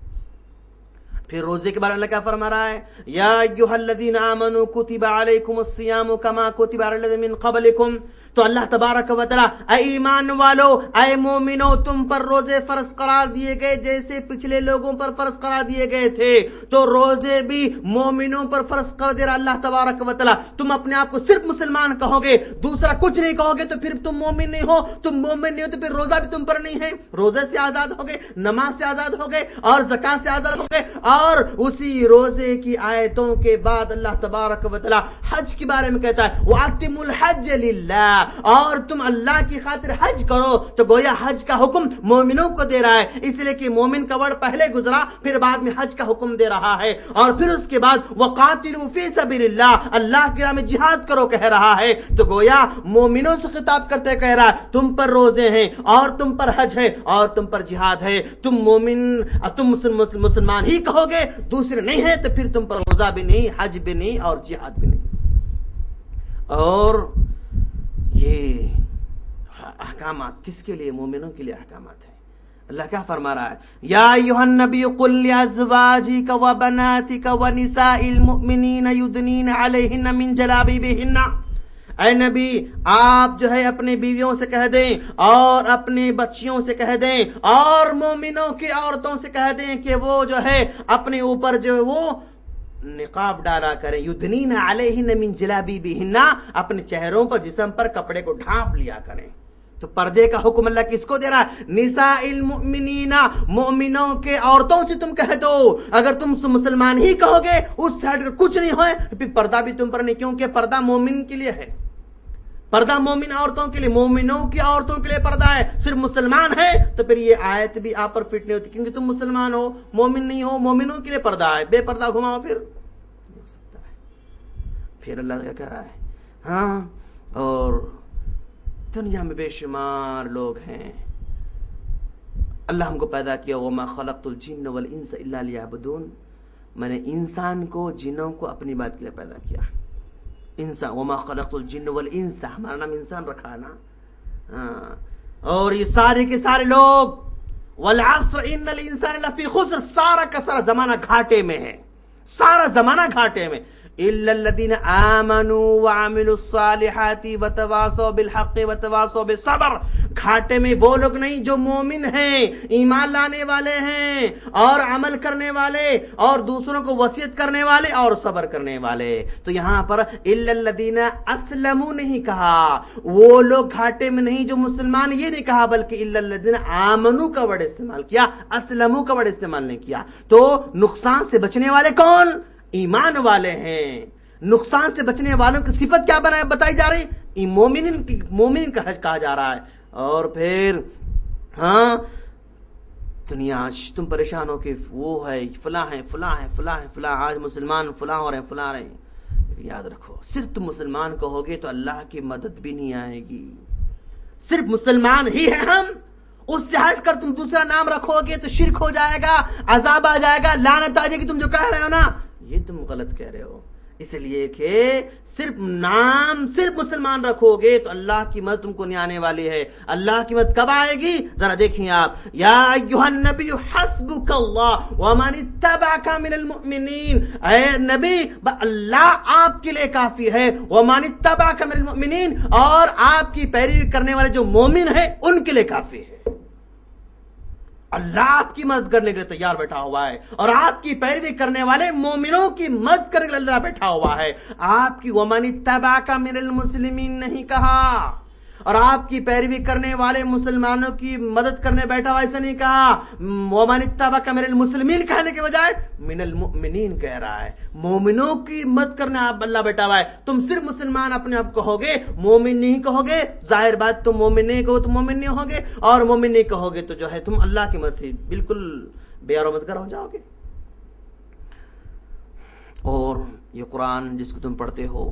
پھر روزے کے بارے میں اللہ کیا فرما رہا ہے؟ یا ایھا الذین آمنوا کتب علیکم الصیام کما کتب علی الذین من قبلکم۔ تو اللہ تبارک و تعالیٰ اے ایمان والو، اے مومنو، تم پر روزے فرض قرار دیے گئے جیسے پچھلے لوگوں پر فرض قرار دیے گئے تھے، تو روزے بھی مومنوں پر فرض کر دے رہا اللہ تبارک و تعالیٰ۔ تم اپنے آپ کو صرف مسلمان کہو گے، دوسرا کچھ نہیں کہو گے تو پھر تم مومن نہیں ہو، تم مومن نہیں ہو تو پھر روزہ بھی تم پر نہیں ہے۔ روزے سے آزاد ہو گئے، نماز سے آزاد ہو گئے، اور زکات سے آزاد ہو گئے۔ اور اسی روزے کی آیتوں کے بعد اللہ تبارک و تعالیٰ حج کے بارے میں کہتا ہے وَأَتِمُّ الْحَجَّ لِلَّهِ، اور تم اللہ کی خاطر حج کرو۔ تو گویا حج کا حکم مومنوں کو دے رہا ہے، اس لیے کہ مومن کا ورڈ پہلے گزرا، پھر بعد میں حج کا حکم دے رہا ہے۔ اور پھر اس کے بعد وَقَاتِلُوا فِي سَبِيلِ اللَّهِ، اللہ کی راہ میں جہاد کرو کہہ رہا ہے۔ تو گویا مومنوں سے خطاب کرتے کہہ رہا ہے تم پر روزے ہیں، اور تم پر حج ہے، اور تم پر جہاد ہے۔ تم مومن، تم مسلمان ہی کہو گے، دوسرے نہیں ہے تو پھر تم پر روزہ بھی نہیں، حج بھی نہیں، اور جہاد بھی نہیں۔ اور یہ احکامات کس کے لیے؟ مومنوں کے لیے احکامات ہیں۔ اللہ کیا فرما رہا ہے؟ یا ایھا النبی قل لازواجک وبناتک ونساء المؤمنین یدنین علیہن من جلابیبہن۔ اے نبی آپ جو ہے اپنے بیویوں سے کہہ دیں، اور اپنے بچیوں سے کہہ دیں، اور مومنوں کی عورتوں سے کہہ دیں کہ وہ جو ہے اپنے اوپر جو ہے وہ نقاب ڈالا کریں۔ یدنین علیہن من جلابیبہن، اپنے چہروں پر، جسم پر کپڑے کو ڈھانپ لیا کریں۔ تو پردے کا حکم اللہ کس کو دے رہا ہے؟ نساء المؤمنین، مومنوں کے عورتوں سے تم کہہ دو۔ اگر تم مسلمان ہی کہو گے، اس سے ہٹ کر کچھ نہیں ہوئے، پھر پردہ بھی تم پر نہیں، کیونکہ پردہ مومن کے لیے ہے، پردہ مومن عورتوں کے لیے، مومنوں کی عورتوں کے لیے پردہ ہے۔ صرف مسلمان ہے تو پھر یہ آیت بھی آپ پر فٹ نہیں ہوتی، کیونکہ تم مسلمان ہو، مومن نہیں ہو، مومنوں کے لیے پردہ ہے۔ بے پردہ گھماؤ پھر نہیں ہو سکتا ہے۔ پھر اللہ کیا کہہ رہا ہے؟ ہاں، اور دنیا میں بے شمار لوگ ہیں، اللہ ہم کو پیدا کیا وما خلقت الجن والانس الا لیعبدون، میں نے انسان کو، جنوں کو اپنی بات کے لیے پیدا کیا۔ انسان، وما خلقت الجن والانس، ہمارا نام انسان رکھا نا۔ اور یہ سارے کے سارے لوگ، والعصر ان الانسان لفی خسر، سارا کا سارا زمانہ گھاٹے میں ہے، سارا زمانہ گھاٹے میں۔ الا الذین آمنوا وعملوا الصالحات وتواصوا بالحق وتواصوا بالصبر. گھاٹے میں وہ لوگ نہیں جو مومن ہیں, ایمان لانے والے ہیں اور عمل کرنے والے اور دوسروں کو وصیت کرنے والے اور صبر کرنے والے. تو یہاں پر الا الذین اسلموا نہیں کہا, وہ لوگ گھاٹے میں نہیں جو مسلمان, یہ نہیں کہا, بلکہ الا الذین آمنوا کا ورڈ استعمال کیا, اسلموا کا ورڈ استعمال نہیں کیا. تو نقصان سے بچنے والے کون؟ ایمان والے ہیں. نقصان سے بچنے والوں کی صفت کیا بتائی جا رہی؟ مومن کا حج کہا جا رہا ہے. اور پھر ہاں دنیا آج تم پریشان ہو کہ وہ ہے فلاں ہے فلاں ہے فلاں ہے فلاں, آج مسلمان فلاں ہو رہے ہیں فلاں رہے ہیں. یاد رکھو, صرف تم مسلمان کہو گے تو اللہ کی مدد بھی نہیں آئے گی. صرف مسلمان ہی ہیں ہم, اس سے ہٹ کر تم دوسرا نام رکھو گے تو شرک ہو جائے گا, عذاب آ جائے گا, لعنت آ جائے گی. تم جو کہہ رہے ہو نا, یہ تم غلط کہہ رہے ہو. اس لیے کہ صرف نام صرف مسلمان رکھو گے تو اللہ کی مدد تم کو نہیں آنے والی ہے. اللہ کی مدد کب آئے گی؟ ذرا دیکھیں آپ, یا ایھا النبی حسبک اللہ ومن اتبعک من المؤمنین, اے نبی اللہ آپ کے لیے کافی ہے, ومن اتبعک من المؤمنین, اور آپ کی پیروی کرنے والے جو مومن ہیں ان کے لیے کافی ہے. اللہ آپ کی مدد کرنے کے لیے تیار بیٹھا ہوا ہے, اور آپ کی پیروی کرنے والے مومنوں کی مدد کرنے کے لیے اللہ بیٹھا ہوا ہے. آپ کی وَمَنِ اتَّبَعَكَ مِنَ الْمُسْلِمِينَ نہیں کہا, اور آپ کی پیروی کرنے والے مسلمانوں کی مدد کرنے بیٹھا ہوا ایسا نہیں کہا. وَمَنِ اتَّبَعَكَ مِنَ الْمُسْلِمِينَ کہنے کے بجائے مِنَ الْمُؤْمِنِينَ کہہ رہا ہے. مومنوں کی مدد کرنے آپ اللہ بیٹھا ہوا ہے. تم صرف مسلمان اپنے آپ کہو گے, مومن نہیں کہو گے, ظاہر بات تم مومن نہیں کہو تو مومن نہیں ہوگے, اور مومن نہیں کہو گے تو جو ہے تم اللہ کی مدد سے بالکل بے اور مددگار ہو جاؤ گے. اور یہ قرآن جس کو تم پڑھتے ہو,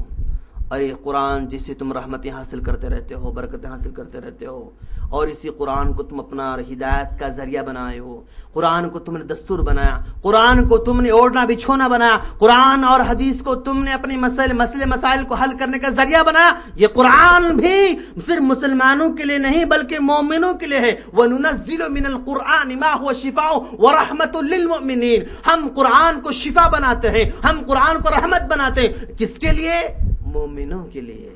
اور یہ قرآن جس سے تم رحمتیں حاصل کرتے رہتے ہو, برکتیں حاصل کرتے رہتے ہو, اور اسی قرآن کو تم اپنا ہدایت کا ذریعہ بنائے ہو. قرآن کو تم نے دستور بنایا, قرآن کو تم نے اوڑھنا بچھونا بنایا, قرآن اور حدیث کو تم نے اپنے مسائل کو حل کرنے کا ذریعہ بنایا. یہ قرآن بھی صرف مسلمانوں کے لیے نہیں بلکہ مومنوں کے لیے ہے. وَنُنَزِّلُ مِنَ الْقُرْآنِ مَا هُوَ شِفَاءٌ وَرَحْمَةٌ لِّلْمُؤْمِنِينَ. ہم قرآن کو شفا بناتے ہیں, ہم قرآن کو رحمت بناتے ہیں. کس کے لیے؟ مومنوں کے لیے.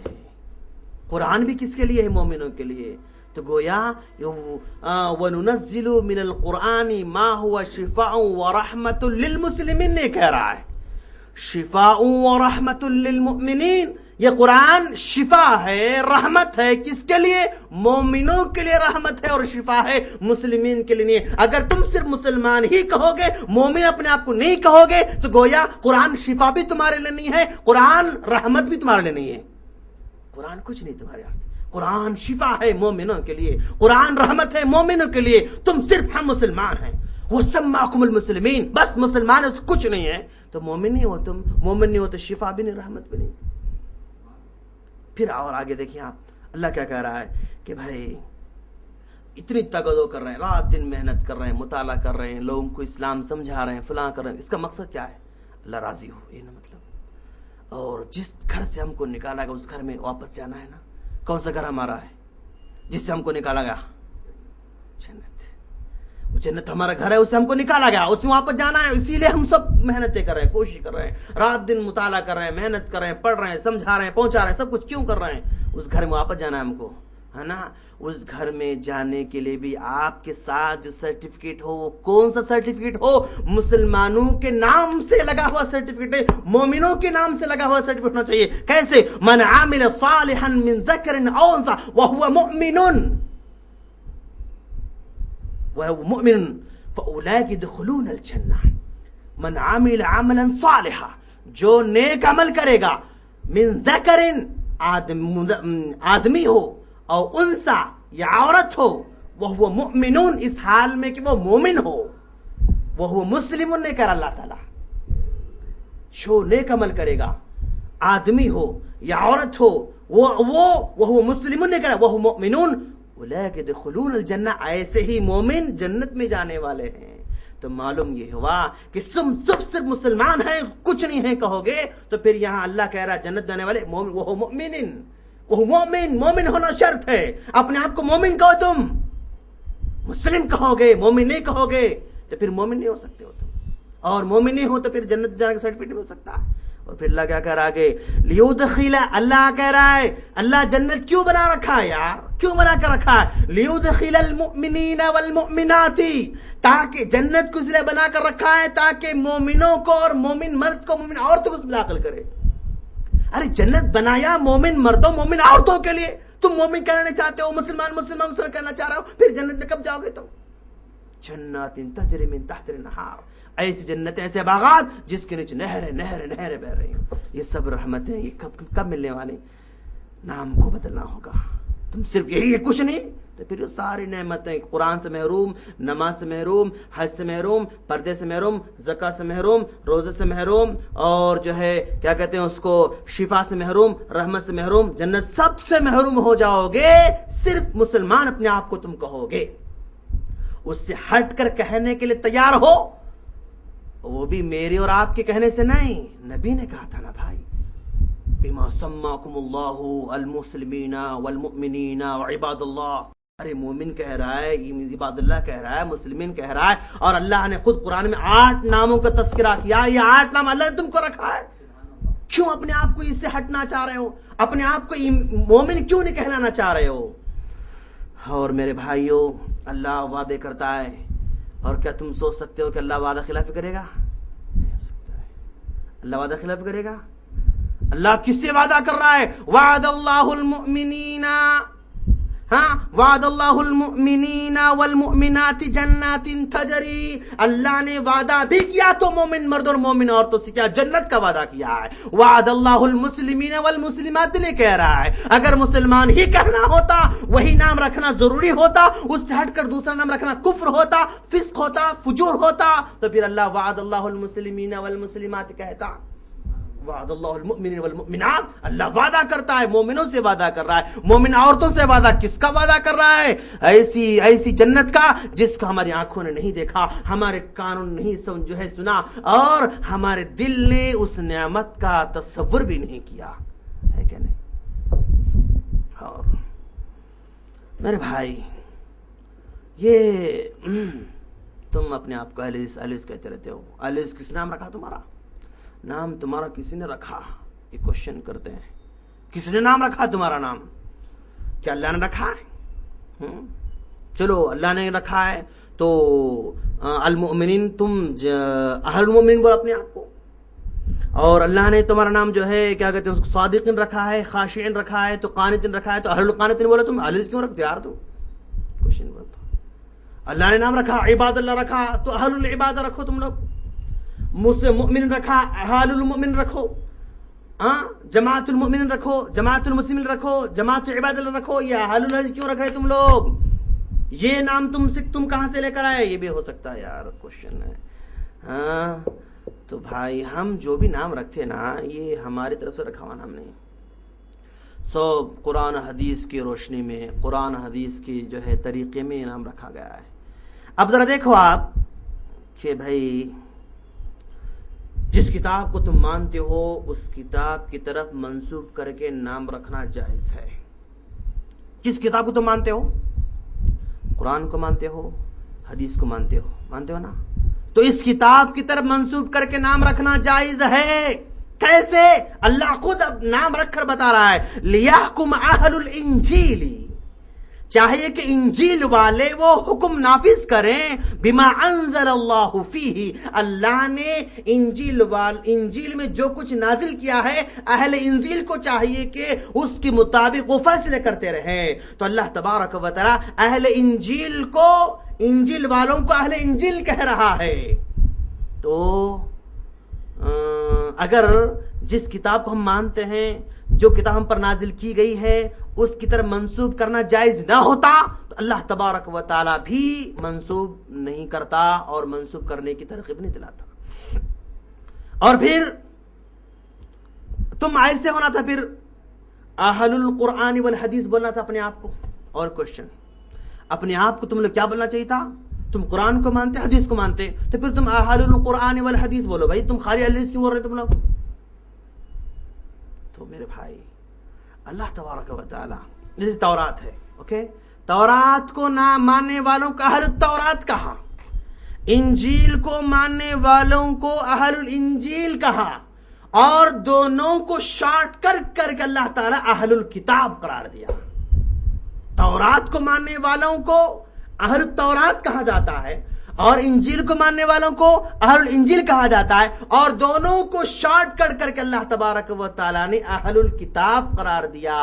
قرآن بھی کس کے لیے ہے؟ مومنوں کے لیے. تو گویا وَنُنَزِّلُ مِنَ الْقُرْآنِ مَا هُوَ شِفَاءٌ وَرَحْمَةٌ لِّلْمُسْلِمِينَ نے کہہ رہا ہے. شِفَاءٌ وَرَحْمَةٌ لِّلْمُؤْمِنِينَ, یہ قرآن شفا ہے, رحمت ہے. کس کے لیے؟ مومنوں کے لیے رحمت ہے اور شفا ہے, مسلمین کے لیے نہیں. اگر تم صرف مسلمان ہی کہو گے, مومن اپنے آپ کو نہیں کہو گے, تو گویا قرآن شفا بھی تمہارے لیے نہیں ہے, قرآن رحمت بھی تمہارے لیے نہیں ہے. قرآن کچھ نہیں تمہارے واسطے. قرآن شفا ہے مومنوں کے لیے, قرآن رحمت ہے مومنوں کے لیے. تم صرف ہم مسلمان ہیں, وَسَمَّاكُمُ الْمُسْلِمِينَ, بس مسلمان کچھ نہیں ہے. تو مومن نہیں ہو تم, مومن نہیں ہو تو شفا بھی نہیں, رحمت بھی نہیں. پھر اور آگے دیکھیں آپ, اللہ کیا کہہ رہا ہے کہ بھائی اتنی تگدو کر رہے ہیں, رات دن محنت کر رہے ہیں, مطالعہ کر رہے ہیں, لوگوں کو اسلام سمجھا رہے ہیں, فلاں کر رہے ہیں. اس کا مقصد کیا ہے؟ اللہ راضی ہو, یہ نا مطلب. اور جس گھر سے ہم کو نکالا گیا اس گھر میں واپس جانا ہے نا. کون سا گھر ہمارا ہے جس سے ہم کو نکالا گیا؟ جنت. وہ جنت ہمارا گھر ہے, اس سے ہم کو نکالا گیا, اس میں واپس جانا ہے. اسی لیے ہم سب محنتیں کر رہے ہیں, کوشش کر رہے ہیں, رات دن مطالعہ کر رہے ہیں, محنت کر رہے ہیں, پڑھ رہے ہیں, سمجھا رہے ہیں, پہنچا رہے ہیں, سب کچھ کیوں کر رہے ہیں؟ اس گھر میں واپس جانا ہے ہم کو, ہے نا. اس گھر میں جانے کے لیے بھی آپ کے ساتھ جو سرٹیفکیٹ ہو, وہ کون سا سرٹیفکیٹ ہو؟ مسلمانوں کے نام سے لگا ہوا سرٹیفکیٹ ہے, مومنوں کے نام سے لگا ہوا سرٹیفکیٹ ہونا چاہیے. کیسے؟ من عامل صالحا من ذکر او انثى وهو مؤمن فاولئک يدخلون الجنہ. من عامل عملا صالحا, جو نیک عمل کرے گا, من ذکر آدمی ہو, او انسا یا عورت ہو, وہ مؤمنون, اس حال میں کہ وہ مومن ہو, وہ مسلمون نے کہا اللہ تعالیٰ. جو نیک عمل کرے گا, آدمی ہو یا عورت ہو, وہ مسلمون نے کہا وہ مؤمنون, اولئک يدخلون الجنہ, ایسے ہی مومن جنت میں جانے والے ہیں. تو معلوم یہ ہوا کہ تم صرف مسلمان ہیں, کچھ نہیں ہیں کہو گے, تو پھر یہاں اللہ کہہ رہا جنت جانے والے وہ مؤمنین, وہ مومن ہونا شرط ہے. اپنے آپ کو مومن کہو, تم مسلم کہو گے, مومن نہیں کہو گے تو پھر مومن نہیں ہو سکتے ہو تم, اور مومن نہیں ہو تو پھر جنت جانے کا سرٹیفکیٹ نہیں مل سکتا. اور پھر اللہ کیا کہہ رہا ہے؟ لیدخل، اللہ کہہ رہا ہے اللہ جنت کیوں بنا رکھا ہے یار، کیوں بنا کر رکھا ہے؟ لیدخل المؤمنین والمؤمنات، تاکہ جنت کو اس لیے بنا کر رکھا ہے تاکہ مومنوں کو اور مومن مرد کو مومن عورتوں کو اس میں داخل کرے۔ ارے جنت بنایا مومن مردوں مومن عورتوں کے لیے، تم مومن کہنا چاہتے ہو، مسلمان کہنا چاہ رہے ہو، پھر جنت میں کب جاؤ گے تم؟ جنات تجری من تحت النہار، ایسی جنت، ایسے باغات جس کے نیچے نہریں بہ رہی ہیں۔ یہ سب رحمتیں یہ کب ملنے والی؟ نام کو بدلنا ہوگا۔ تم صرف یہی ہے کچھ نہیں تو پھر ساری نعمتیں، قرآن سے محروم، نماز سے محروم، حج سے محروم، پردے سے محروم، زکوٰۃ سے محروم، روزے سے محروم، اور جو ہے کیا کہتے ہیں اس کو، شفا سے محروم، رحمت سے محروم، جنت سب سے محروم ہو جاؤ گے۔ صرف مسلمان اپنے آپ کو تم کہو گے، اس سے ہٹ کر کہنے کے لیے تیار ہو، وہ بھی میرے اور آپ کے کہنے سے نہیں، نبی نے کہا تھا نا بھائی، بما سماکم اللہ المسلمین والمؤمنین وعباد اللہ۔ ارے مومن کہہ رہا ہے، عباد اللہ کہہ رہا ہے، مسلمین کہہ رہا ہے، اور اللہ نے خود قرآن میں 8 ناموں کا تذکرہ کیا۔ یہ 8 نام اللہ نے تم کو رکھا ہے، کیوں اپنے آپ کو اس سے ہٹنا چاہ رہے ہو؟ اپنے آپ کو مومن کیوں نہیں کہلانا چاہ رہے ہو؟ اور میرے بھائیوں، اللہ وعدے کرتا ہے، اور کیا تم سوچ سکتے ہو کہ اللہ وعدہ خلاف کرے گا؟ نہیں ہو سکتا ہے۔ اللہ وعدہ خلاف کرے گا؟ اللہ کس سے وعدہ کر رہا ہے؟ وعد اللہ المؤمنین، وعد اللہ المؤمنین والمؤمنات جنات تجری، اللہ نے وعدہ بھی کیا تو مومن مرد اور مومن عورتوں سے کیا؟ جنت کا وعدہ کیا ہے۔ وعد اللہ المسلمین والمسلمات نے کہہ رہا ہے، اگر مسلمان ہی کہنا ہوتا، وہی نام رکھنا ضروری ہوتا، اس سے ہٹ کر دوسرا نام رکھنا کفر ہوتا، فسق ہوتا، فجور ہوتا، تو پھر اللہ وعد اللہ المسلمین والمسلمات کہتا۔ وعد اللہ المؤمنین والمؤمنات، اللہ وعدہ کرتا ہے، مومنوں سے وعدہ کر رہا ہے، مومن عورتوں سے وعدہ کس کا وعدہ کر رہا ہے؟ ایسی جنت کا جس کا ہماری آنکھوں نے نہیں دیکھا، ہمارے کانوں نے نہیں جو ہے سنا، اور ہمارے دل نے اس نعمت کا تصور بھی نہیں کیا ہے کہ نہیں؟ اور میرے بھائی، یہ تم اپنے آپ کو اہل حدیث کہتے رہتے ہو۔ اہل حدیث کس نام رکھا تمہارا؟ نام تمہارا کسی نے رکھا؟ یہ کوشچن کرتے ہیں، کس نے نام رکھا تمہارا نام؟ کیا اللہ نے رکھا ہے؟ چلو اللہ نے رکھا ہے تو المؤمنین، تم اہل المؤمنین بولو اپنے آپ کو، اور اللہ نے تمہارا نام جو ہے کیا کہتے ہیں اس کو صادقین رکھا ہے، خاشعین رکھا ہے، تو قانتین رکھا ہے، تو اہل القانتین بولو تم اہل کیوں رکھتے یار؟ تم کوشچن بولتا، اللہ نے نام رکھا، عباد اللہ رکھا، تو اہل العبادہ رکھو تم لوگ، مسلم مؤمن رکھا، اہل المؤمن رکھو، جماعت المؤمن رکھو، جماعت المسلمین رکھو، جماعت عباد اللہ رکھو، یہ اہل الحدیث کیوں رکھ رہے تم لوگ؟ یہ نام تم کہاں سے لے کر آئے؟ یہ بھی ہو سکتا ہے یار، کوشچن ہے۔ تو بھائی ہم جو بھی نام رکھتے نا، یہ ہماری طرف سے رکھا ہوا نام نہیں، سب قرآن حدیث کی روشنی میں، قرآن حدیث کی جو ہے طریقے میں یہ نام رکھا گیا ہے۔ اب ذرا دیکھو آپ کہ بھائی جس کتاب کو تم مانتے ہو اس کتاب کی طرف منسوب کر کے نام رکھنا جائز ہے۔ کس کتاب کو تم مانتے ہو؟ قرآن کو مانتے ہو، حدیث کو مانتے ہو نا؟ تو اس کتاب کی طرف منسوب کر کے نام رکھنا جائز ہے۔ کیسے؟ اللہ خود اب نام رکھ کر بتا رہا ہے، لِيَحْكُمْ أَهْلُ الْإِنْجِيلِ، چاہیے کہ انجیل والے وہ حکم نافذ کریں، بما انزل اللہ فیہ، اللہ نے انجیل میں جو کچھ نازل کیا ہے، اہل انجیل کو چاہیے کہ اس کے مطابق وہ فیصلے کرتے رہیں۔ تو اللہ تبارک و تعالی اہل انجیل کو، انجیل والوں کو اہل انجیل کہہ رہا ہے۔ تو اگر جس کتاب کو ہم مانتے ہیں، جو کتاب ہم پر نازل کی گئی ہے، اس کی طرف منسوب کرنا جائز نہ ہوتا تو اللہ تبارک و تعالی بھی منسوب نہیں کرتا اور منسوب کرنے کی ترغیب نہیں دلاتا۔ اور پھر تم ایسے ہونا تھا، پھر اہل القرآن والحدیث بولنا تھا اپنے آپ کو۔ اور کوشچن، اپنے آپ کو تم لوگ کیا بولنا چاہیے تھا؟ تم قرآن کو مانتے، حدیث کو مانتے، تو پھر تم اہل القرآن والحدیث بولو۔ بھائی تم خالی حدیث کیوں بول رہے تم لوگ؟ تو میرے بھائی، اللہ تبارک و تعالی، جیسے تورات ہے، اوکے، تورات کو نہ ماننے والوں کو اہل التورات کہا، انجیل کو ماننے والوں کو اہل الانجیل کہا، اور دونوں کو شارٹ کر کے اللہ تعالیٰ اہل الکتاب قرار دیا. تورات کو ماننے والوں کو اہل التورات کہا جاتا ہے اور انجیل کو ماننے والوں کو اہل الانجیل کہا جاتا ہے, اور دونوں کو شارٹ کر کے اللہ تبارک و تعالیٰ نے اہل الکتاب قرار دیا.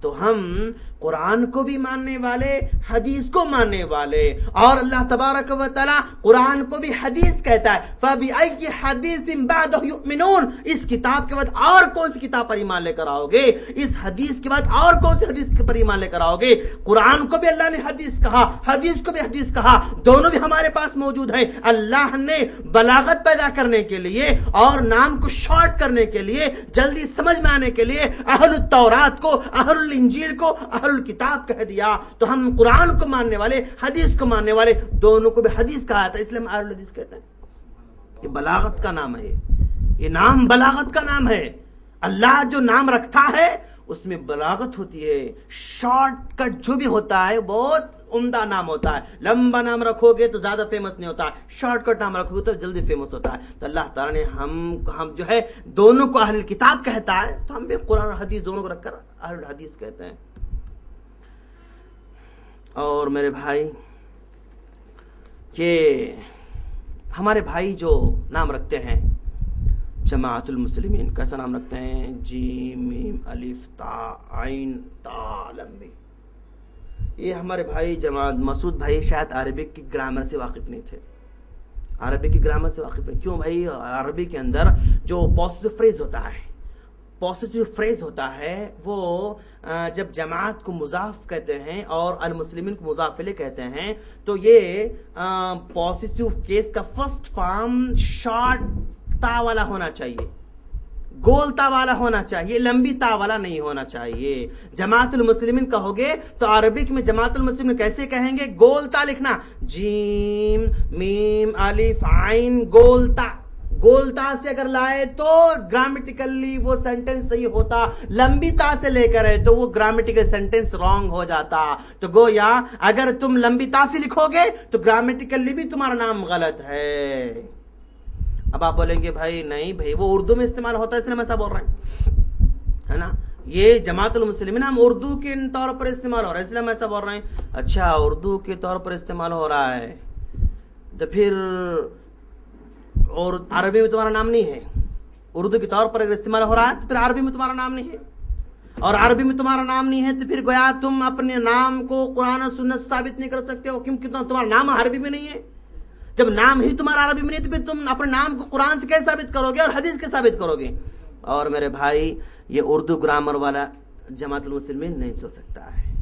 تو ہم قرآن کو بھی ماننے والے, حدیث کو ماننے والے, اور اللہ تبارک و تعالیٰ قرآن کو بھی حدیث کہتا ہے. فَبِأَيِّ حَدِيثٍ بَعْدَهُ يُؤْمِنُونَ, اس کتاب کے بعد اور کون سی کتاب پر ایمان لے کر آؤ گے, اس حدیث کے بعد اور کون سی حدیث پر ایمان لے کر آؤ گے. قرآن کو بھی اللہ نے حدیث کہا, حدیث کو بھی حدیث کہا, دونوں بھی ہمارے پاس موجود ہیں. اللہ نے بلاغت پیدا کرنے کے لیے اور نام کو شارٹ کرنے کے لیے, جلدی سمجھ میں آنے کے لیے اہل التورات کو اہل الانجیل کو اہل الکتاب کہہ دیا. تو ہم قرآن کو ماننے والے, حدیث کو ماننے والے, دونوں کو بھی حدیث کہا تھا, اس لیے ہم اہل الحدیث کہتے ہیں. یہ بلاغت کا نام ہے, یہ نام بلاغت کا نام ہے. اللہ جو نام رکھتا ہے اس میں بلاغت ہوتی ہے. شارٹ کٹ جو بھی ہوتا ہے بہت عمدہ نام ہوتا ہے. لمبا نام رکھو گے تو زیادہ فیمس نہیں ہوتا ہے, شارٹ کٹ نام رکھو گے تو جلدی فیمس ہوتا ہے. تو اللہ تعالیٰ نے ہم جو ہے دونوں کو اہل کتاب کہتا ہے, تو ہم بھی قرآن اور حدیث دونوں کو رکھ کر اہل الحدیث کہتے ہیں. اور میرے بھائی, یہ ہمارے بھائی جو نام رکھتے ہیں جماعت المسلمین, کیسا نام رکھتے ہیں؟ جیم میم الف تا عین تا لمبی. یہ ہمارے بھائی جماعت مسعود بھائی شاید عربک کی گرامر سے واقف نہیں تھے. عربی کی گرامر سے واقف نہیں. کیوں بھائی؟ عربی کے اندر جو پوسیسو فریز ہوتا ہے, پوسیسو فریز ہوتا ہے, وہ جب جماعت کو مضاف کہتے ہیں اور المسلمین کو مضاف الیہ کہتے ہیں, تو یہ پوسیسو کیس کا فرسٹ فارم شارٹ تا والا ہونا چاہیے, گول تا والا ہونا چاہیے, لمبی تا والا نہیں ہونا چاہیے. جماعت المسلمین کہو گے تو عربک میں جماعت المسلمین کیسے کہیں گے؟ گول تا لکھنا, جیم میم الف عین گول تا. گول تا سے اگر لائے تو گرامیٹیکلی وہ سینٹنس صحیح ہوتا, لمبی تا سے لے کر ہے تو وہ گرامیٹیکل سینٹنس رانگ ہو جاتا. تو گویا اگر تم لمبی تا سے لکھو گے تو گرامیٹیکلی بھی تمہارا نام غلط ہے. اب آپ بولیں گے بھائی نہیں بھائی وہ اردو میں استعمال ہوتا ہے اس لیے میں ایسا بول رہا ہوں, ہے نا. یہ جماعت المسلمین ہم اردو کے طور پر استعمال ہو رہا ہے اس لیے میں ایسا بول رہا ہوں. اچھا اردو کے طور پر استعمال ہو رہا ہے تو پھر اور عربی میں تمہارا نام نہیں ہے. اردو کے طور پر اگر استعمال ہو رہا ہے تو پھر عربی میں تمہارا نام نہیں ہے, اور عربی میں تمہارا نام نہیں ہے تو پھر گویا تم اپنے نام کو قرآن و سنت ثابت نہیں کر سکتے ہو, کیونکہ تمہارا نام عربی میں نہیں ہے. جب نام ہی تمہارا عربی میں نہیں تو پھر تم اپنے نام کو قرآن سے کیسے ثابت کرو گے اور حدیث کے ثابت کرو گے؟ اور میرے بھائی یہ اردو گرامر والا جماعت المسلمین نہیں چل سکتا ہے.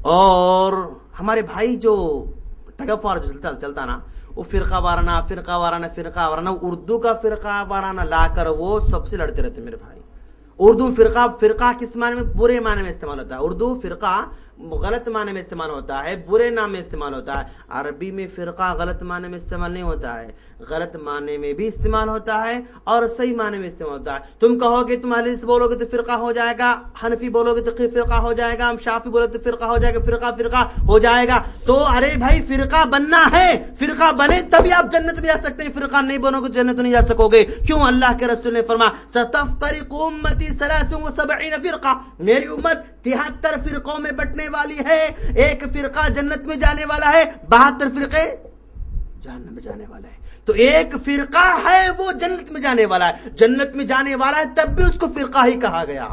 اور ہمارے بھائی جو ٹگفار جو چلتا نا, وہ فرقہ وارانہ اردو کا فرقہ وارانہ لا کر وہ سب سے لڑتے رہتے میرے بھائی. اردو فرقہ کس معنی میں؟ برے معنی میں استعمال ہوتا ہے. اردو فرقہ غلط معنی میں استعمال ہوتا ہے, برے نام میں استعمال ہوتا ہے. عربی میں فرقہ غلط معنی میں استعمال نہیں ہوتا ہے, غلط معنی میں بھی استعمال ہوتا ہے اور صحیح معنی میں استعمال ہوتا ہے. تم کہو گے تم حدیث بولو گے تو فرقہ ہو جائے گا, حنفی بولو گے تو فرقہ ہو جائے گا, ہم شافعی بولو تو فرقہ ہو جائے گا, فرقہ ہو جائے گا. تو ارے بھائی فرقہ بننا ہے, فرقہ بنے تبھی آپ جنت میں جا سکتے ہیں. فرقہ نہیں بنو گے تو جنت نہیں جا سکو گے. کیوں؟ اللہ کے رسول نے فرمایا ستفترق امتی 73 فرقہ, میری امت 73 فرقوں میں بٹنے والی ہے. ایک فرقہ جنت میں جانے والا ہے, 72 فرقے جہنم میں جانے والا ہے. تو ایک فرقہ ہے وہ جنت میں جانے والا ہے, جنت میں جانے والا ہے تب بھی اس کو فرقہ ہی کہا گیا.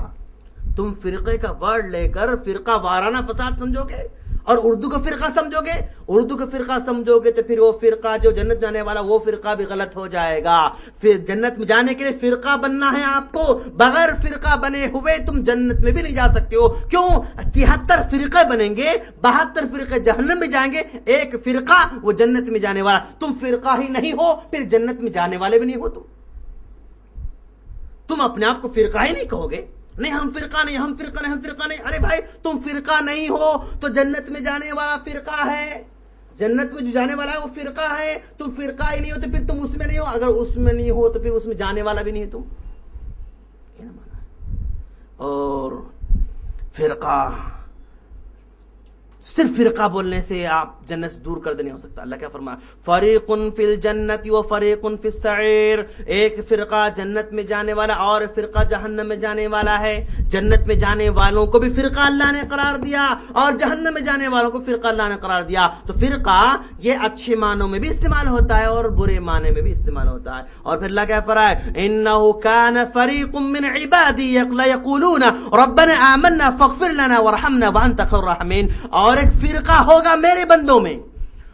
تم فرقے کا ورڈ لے کر فرقہ وارانہ فساد سمجھو گے اور اردو کا فرقہ سمجھو گے. اردو کا فرقہ سمجھو گے تو پھر وہ فرقہ جو جنت جانے والا وہ فرقہ بھی غلط ہو جائے گا. پھر جنت میں جانے کے لیے فرقہ بننا ہے آپ کو, بغیر فرقہ بنے ہوئے تم جنت میں بھی نہیں جا سکتے ہو. کیوں؟ 73 فرقے بنیں گے, 72 فرقے جہنم میں جائیں گے, ایک فرقہ وہ جنت میں جانے والا. تم فرقہ ہی نہیں ہو پھر جنت میں جانے والے بھی نہیں ہو. تم اپنے آپ کو فرقہ ہی نہیں کہو گے, نہیں ہم فرقہ نہیں, ہم فرقہ نہیں, ہم فرقہ نہیں. ارے بھائی تم فرقہ نہیں ہو تو جنت میں جانے والا فرقہ ہے, جنت میں جو جانے والا ہے وہ فرقہ ہے. تم فرقہ ہی نہیں ہو تو پھر تم اس میں نہیں ہو, اگر اس میں نہیں ہو تو پھر اس میں جانے والا بھی نہیں ہے تم. یہ نہ مانا ہے. اور فرقہ صرف فرقہ بولنے سے آپ جنت سے دور کر دے نہیں ہو سکتا. اللہ کیا فرمایا؟ فریقن فی الجنت و فریقن فی السعیر. ایک فرقہ جنت میں جانے والا اور فرقہ جہنم میں جانے والا ہے. جنت میں جانے والوں کو بھی فرقہ اللہ نے قرار دیا اور جہنم میں جانے والوں کو فرقہ اللہ نے قرار دیا. تو فرقہ یہ اچھے معنوں میں بھی استعمال ہوتا ہے اور برے معنی میں بھی استعمال ہوتا ہے. اور پھر اللہ کیا فرمایا؟ انہ کان فریق من عبادی یقولون ربنا آمنا فاغفر لنا وارحمنا وانت خیر الراحمین. اور ایک فرقہ ہوگا میرے بندوں میں.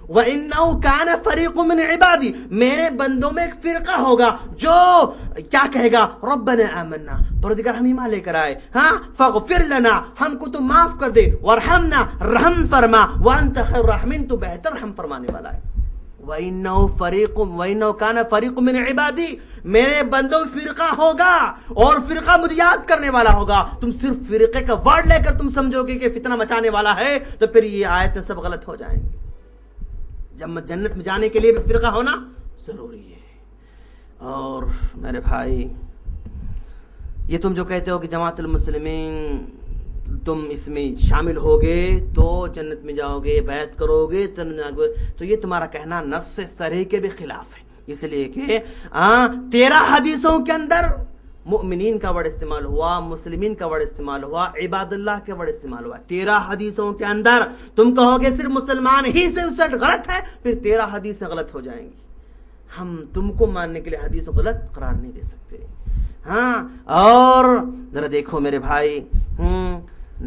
وَإِنَّهُ كَانَ فَرِيقٌ مِّنْ عِبَادِي. میرے بندوں میں ایک فرقہ ہوگا جو کیا کہے گا؟ رَبَّنَا آمَنَّا. پروردگار ہم ایمان لے کر آئے. ہاں فَاغْفِرْ لَنَا. ہم کو تو معاف کر دے. وَارْحَمْنَا. رحم فرما. وَأَنْتَ خَيْرُ الراحمین. تو بہتر رحم فرمانے والا ہے. وَإِنَّهُ كَانَ فَرِيقٌ مِّنْ عِبَادِي. میرے بندوں میں فرقہ ہوگا اور فرقہ مجھے یاد کرنے والا ہوگا. تم صرف فرقے کا ورڈ لے کر تم سمجھو گے کہ فتنہ مچانے والا ہے تو پھر یہ آیتیں سب غلط ہو جائیں گی. جب جنت میں جانے کے لیے بھی فرقہ ہونا ضروری ہے. اور میرے بھائی یہ تم جو کہتے ہو کہ جماعت المسلمین تم اس میں شامل ہوگے تو جنت میں جاؤ گے، بیعت کرو گے تو یہ تمہارا کہنا نص صریح کے بھی خلاف ہے. اس لیے کہ 13 حدیثوں کے اندر مؤمنین کا ورڈ استعمال ہوا، مسلمین کا ورڈ استعمال ہوا، عباد اللہ کا ورڈ استعمال ہوا. 13 حدیثوں کے اندر تم کہو گے صرف مسلمان ہی سے اس غلط ہے، پھر 13 حدیثیں غلط ہو جائیں گی. ہم تم کو ماننے کے لیے حدیث غلط قرار نہیں دے سکتے. ہاں اور ذرا دیکھو میرے بھائی،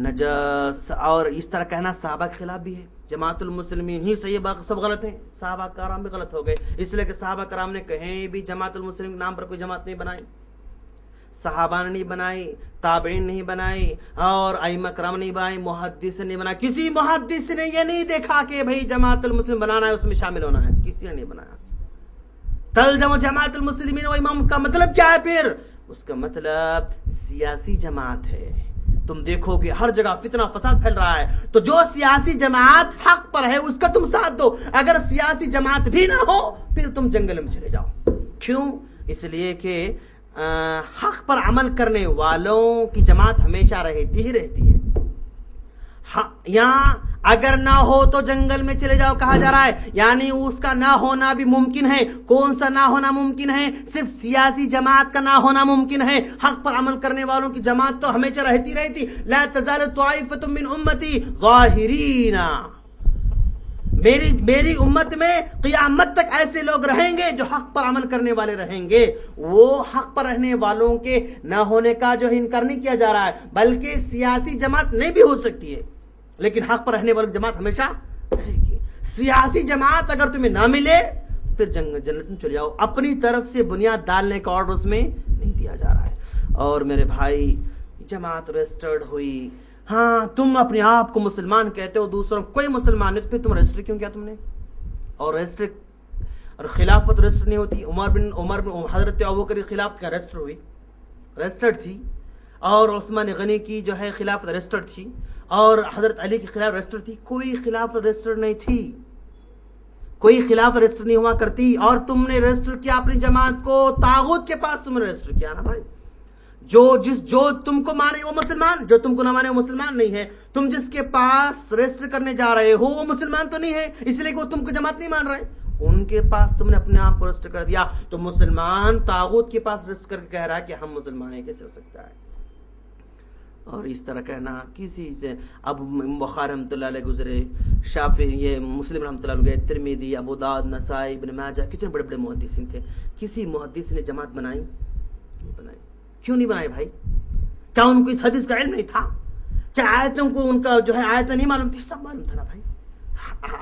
نجس اور اس طرح کہنا صحابہ کے خلاف بھی ہے. جماعت المسلمین ہی صحیح باقی سب غلط ہیں، صحابہ کرام بھی غلط ہو گئے. اس لیے کہ صحابہ کرام نے کہیں بھی جماعت المسلمین کے نام پر کوئی جماعت نہیں بنائی. صحابہ نے نہیں بنائی، تابعین نہیں بنائی اور ائمہ کرام نہیں بنائی، محدث نے نہیں بنایا. کسی محدث نے یہ نہیں دیکھا کہ بھئی جماعت المسلم بنانا ہے، اس میں شامل ہونا ہے. کسی نے نہیں بنایا. تلزم جماعت المسلمین و امام کا مطلب کیا ہے؟ پھر اس کا مطلب سیاسی جماعت ہے. تم دیکھو کہ ہر جگہ فتنہ فساد پھیل رہا ہے تو جو سیاسی جماعت حق پر ہے اس کا تم ساتھ دو. اگر سیاسی جماعت بھی نہ ہو پھر تم جنگل میں چلے جاؤ. کیوں؟ اس لیے کہ حق پر عمل کرنے والوں کی جماعت ہمیشہ رہتی ہی رہتی ہے. یہاں اگر نہ ہو تو جنگل میں چلے جاؤ کہا جا رہا ہے، یعنی اس کا نہ ہونا بھی ممکن ہے. کون سا نہ ہونا ممکن ہے؟ صرف سیاسی جماعت کا نہ ہونا ممکن ہے. حق پر عمل کرنے والوں کی جماعت تو ہمیشہ رہتی. لا تزال طائفۃ من امتی ظاہرین. میری امت میں قیامت تک ایسے لوگ رہیں گے جو حق پر عمل کرنے والے رہیں گے. وہ حق پر رہنے والوں کے نہ ہونے کا جو انکار نہیں کیا جا رہا ہے، بلکہ سیاسی جماعت نہیں بھی ہو سکتی ہے لیکن حق پر رہنے والی جماعت ہمیشہ رہے گی. سیاسی جماعت اگر تمہیں نہ ملے پھر جنت میں چلے جاؤ. اپنی طرف سے بنیاد ڈالنے کا آرڈر اس میں نہیں دیا جا رہا ہے. اور میرے بھائی جماعت رجسٹرڈ ہوئی، ہاں تم اپنے آپ کو مسلمان کہتے ہو، دوسروں کوئی مسلمان نہیں، تو پھر تم رجسٹر کیوں کیا تم نے؟ اور رجسٹر اور خلافت رجسٹر نہیں ہوتی. عمر بن حضرت ابوبکر کی خلافت کا رجسٹر ہوئی، رجسٹرڈ تھی. اور عثمان غنی کی جو ہے خلافت رجسٹرڈ تھی اور حضرت علی کی خلاف رجسٹر تھی. کوئی خلاف رجسٹر نہیں تھی، کوئی خلاف رجسٹر نہیں ہوا کرتی. اور تم نے رجسٹر کیا اپنی جماعت کو طاغوت کے پاس، تم نے رجسٹر کیا نا بھائی. جو تم کو مانے وہ مسلمان، جو تم کو نہ مانے وہ مسلمان نہیں ہے. تم جس کے پاس رجسٹر کرنے جا رہے ہو وہ مسلمان تو نہیں ہے، اس لیے کہ وہ تم کو جماعت نہیں مان رہے. ان کے پاس تم نے اپنے آپ کو رجسٹر کر دیا. تو مسلمان طاغوت کے پاس رجسٹر کر کے کہہ رہا ہے کہ ہم مسلمان ہیں، کیسے ہو سکتا ہے؟ اور اس طرح کہنا کسی سے. اب بخاری رحمۃ اللہ علیہ گزرے، شافعی یہ مسلم رحمۃ اللہ علیہ، ترمذی، ابو داؤد، نسائی، ابن ماجہ، کتنے بڑے بڑے محدثین تھے. کسی محدث نے جماعت بنائی؟ نہیں بنائی. کیوں نہیں بنائی بھائی؟ کیا ان کو اس حدیث کا علم نہیں تھا؟ کیا آیتوں کو ان کا جو ہے آیتیں نہیں معلوم تھی؟ سب معلوم تھا نا بھائی.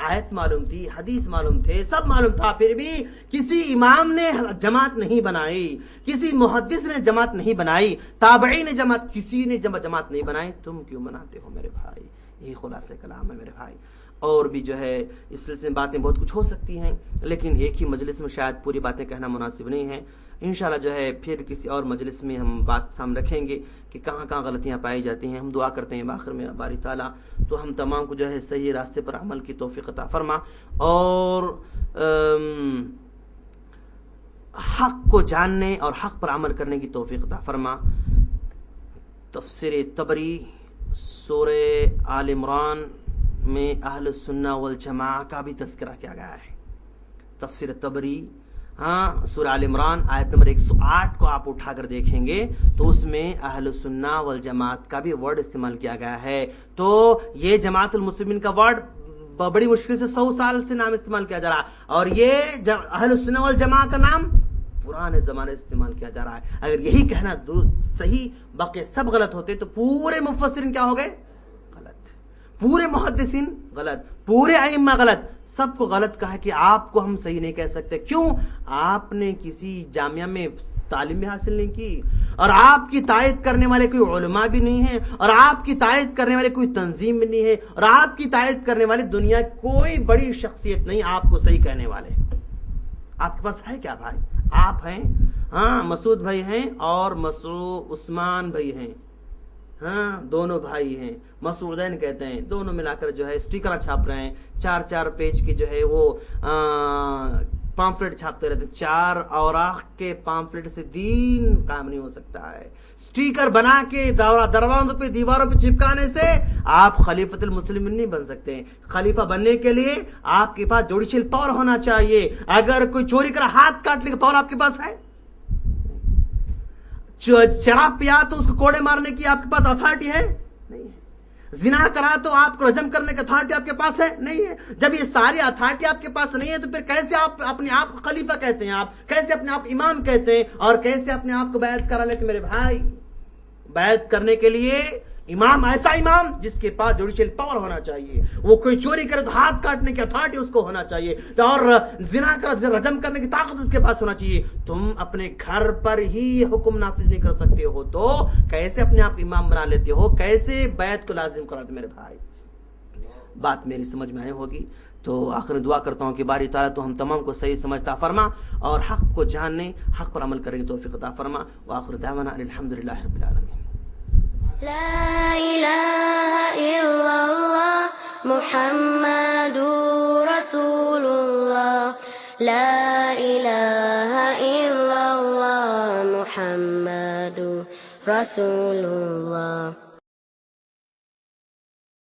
آیت معلوم تھی، حدیث معلوم تھے، سب معلوم تھا. پھر بھی کسی امام نے جماعت نہیں بنائی، کسی محدث نے جماعت نہیں بنائی، تابعی نے جماعت، کسی نے جماعت نہیں بنائی. تم کیوں بناتے ہو میرے بھائی؟ یہی خلاصہ کلام ہے میرے بھائی. اور بھی جو ہے اس سلسلے میں باتیں بہت کچھ ہو سکتی ہیں، لیکن ایک ہی مجلس میں شاید پوری باتیں کہنا مناسب نہیں ہے. انشاءاللہ جو ہے پھر کسی اور مجلس میں ہم بات سامنے رکھیں گے کہ کہاں کہاں غلطیاں پائی جاتی ہیں. ہم دعا کرتے ہیں بآخر میں باری تعالیٰ تو ہم تمام کو جو ہے صحیح راستے پر عمل کی توفیق عطا فرما اور حق کو جاننے اور حق پر عمل کرنے کی توفیق عطا فرما. تفسیر طبری سورہ آل عمران میں اہل سنہ والجماع کا بھی تذکرہ کیا گیا ہے. تفسیر طبری سورہ آل عمران آیت نمبر 108 کو آپ اٹھا کر دیکھیں گے تو اس میں اہل سنہ والجماعت کا بھی ورڈ استعمال کیا گیا ہے. تو یہ جماعت المسلمین کا ورڈ بڑی مشکل سے 100 سال سے نام استعمال کیا جا رہا ہے, اور یہ اہل سنہ والجماع کا نام پرانے زمانے سے استعمال کیا جا رہا ہے. اگر یہی کہنا صحیح باقی سب غلط ہوتے تو پورے مفسرین کیا ہو گئے؟ غلط. پورے محدثین غلط, پورے ائمہ غلط, سب کو غلط کہا کہ آپ کو ہم صحیح نہیں کہہ سکتے. کیوں؟ آپ نے کسی جامعہ میں تعلیم بھی حاصل نہیں کی, اور آپ کی تائید کرنے والے کوئی علماء بھی نہیں ہیں, اور آپ کی تائید کرنے والے کوئی تنظیم بھی نہیں ہے, اور آپ کی تائید کرنے والے دنیا کوئی بڑی شخصیت نہیں آپ کو صحیح کہنے والے. آپ کے پاس ہے کیا بھائی؟ آپ ہیں, مسعود بھائی ہیں اور عثمان بھائی ہیں, دونوں بھائی ہیں, مسعودین کہتے ہیں. دونوں ملا کر جو ہے اسٹیکر چھاپ رہے ہیں, 4 پیج کی جو ہے وہ پامفلٹ چھاپتے رہتے ہیں. 4 اوراق کے پامفلٹ سے دین کام نہیں ہو سکتا ہے. اسٹیکر بنا کے دروازوں پہ دیواروں پہ چپکانے سے آپ خلیفۃ المسلمین نہیں بن سکتے. خلیفہ بننے کے لیے آپ کے پاس جوڈیشل پاور ہونا چاہیے. اگر کوئی چوری کر ہاتھ کاٹنے کا پاور آپ کے پاس ہے؟ شراب پیا تو اس کو کوڑے مارنے کی آپ کے پاس اتھارٹی ہے؟ نہیں ہے. زنا کرا تو آپ کو رجم کرنے کی اتھارٹی آپ کے پاس ہے؟ نہیں ہے. جب یہ ساری اتھارٹی آپ کے پاس نہیں ہے تو پھر کیسے آپ اپنے آپ کو خلیفہ کہتے ہیں؟ آپ کیسے اپنے آپ امام کہتے ہیں؟ اور کیسے اپنے آپ کو بیعت کرا لیتے؟ میرے بھائی, بیعت کرنے کے لیے امام ایسا امام جس کے پاس جوڈیشل پاور ہونا چاہیے. وہ کوئی چوری کرے تو ہاتھ کاٹنے کی اتھارٹی اس کو ہونا چاہیے, اور زنا کرے رجم کرنے کی طاقت اس کے پاس ہونا چاہیے. تم اپنے گھر پر ہی حکم نافذ نہیں کر سکتے ہو تو کیسے اپنے آپ امام بنا لیتے ہو؟ کیسے بیعت کو لازم کراتے؟ میرے بھائی, بات میری سمجھ میں آئی ہوگی. تو آخر دعا کرتا ہوں کہ باری تعالیٰ تو ہم تمام کو صحیح سمجھتا فرما, اور حق کو جاننے حق پر عمل کرنے کی توفیق عطا فرما. وآخر دعوانا الحمدللہ رب العالمین. لا إله إلا الله محمد رسول الله. لا إله إلا الله محمد رسول الله.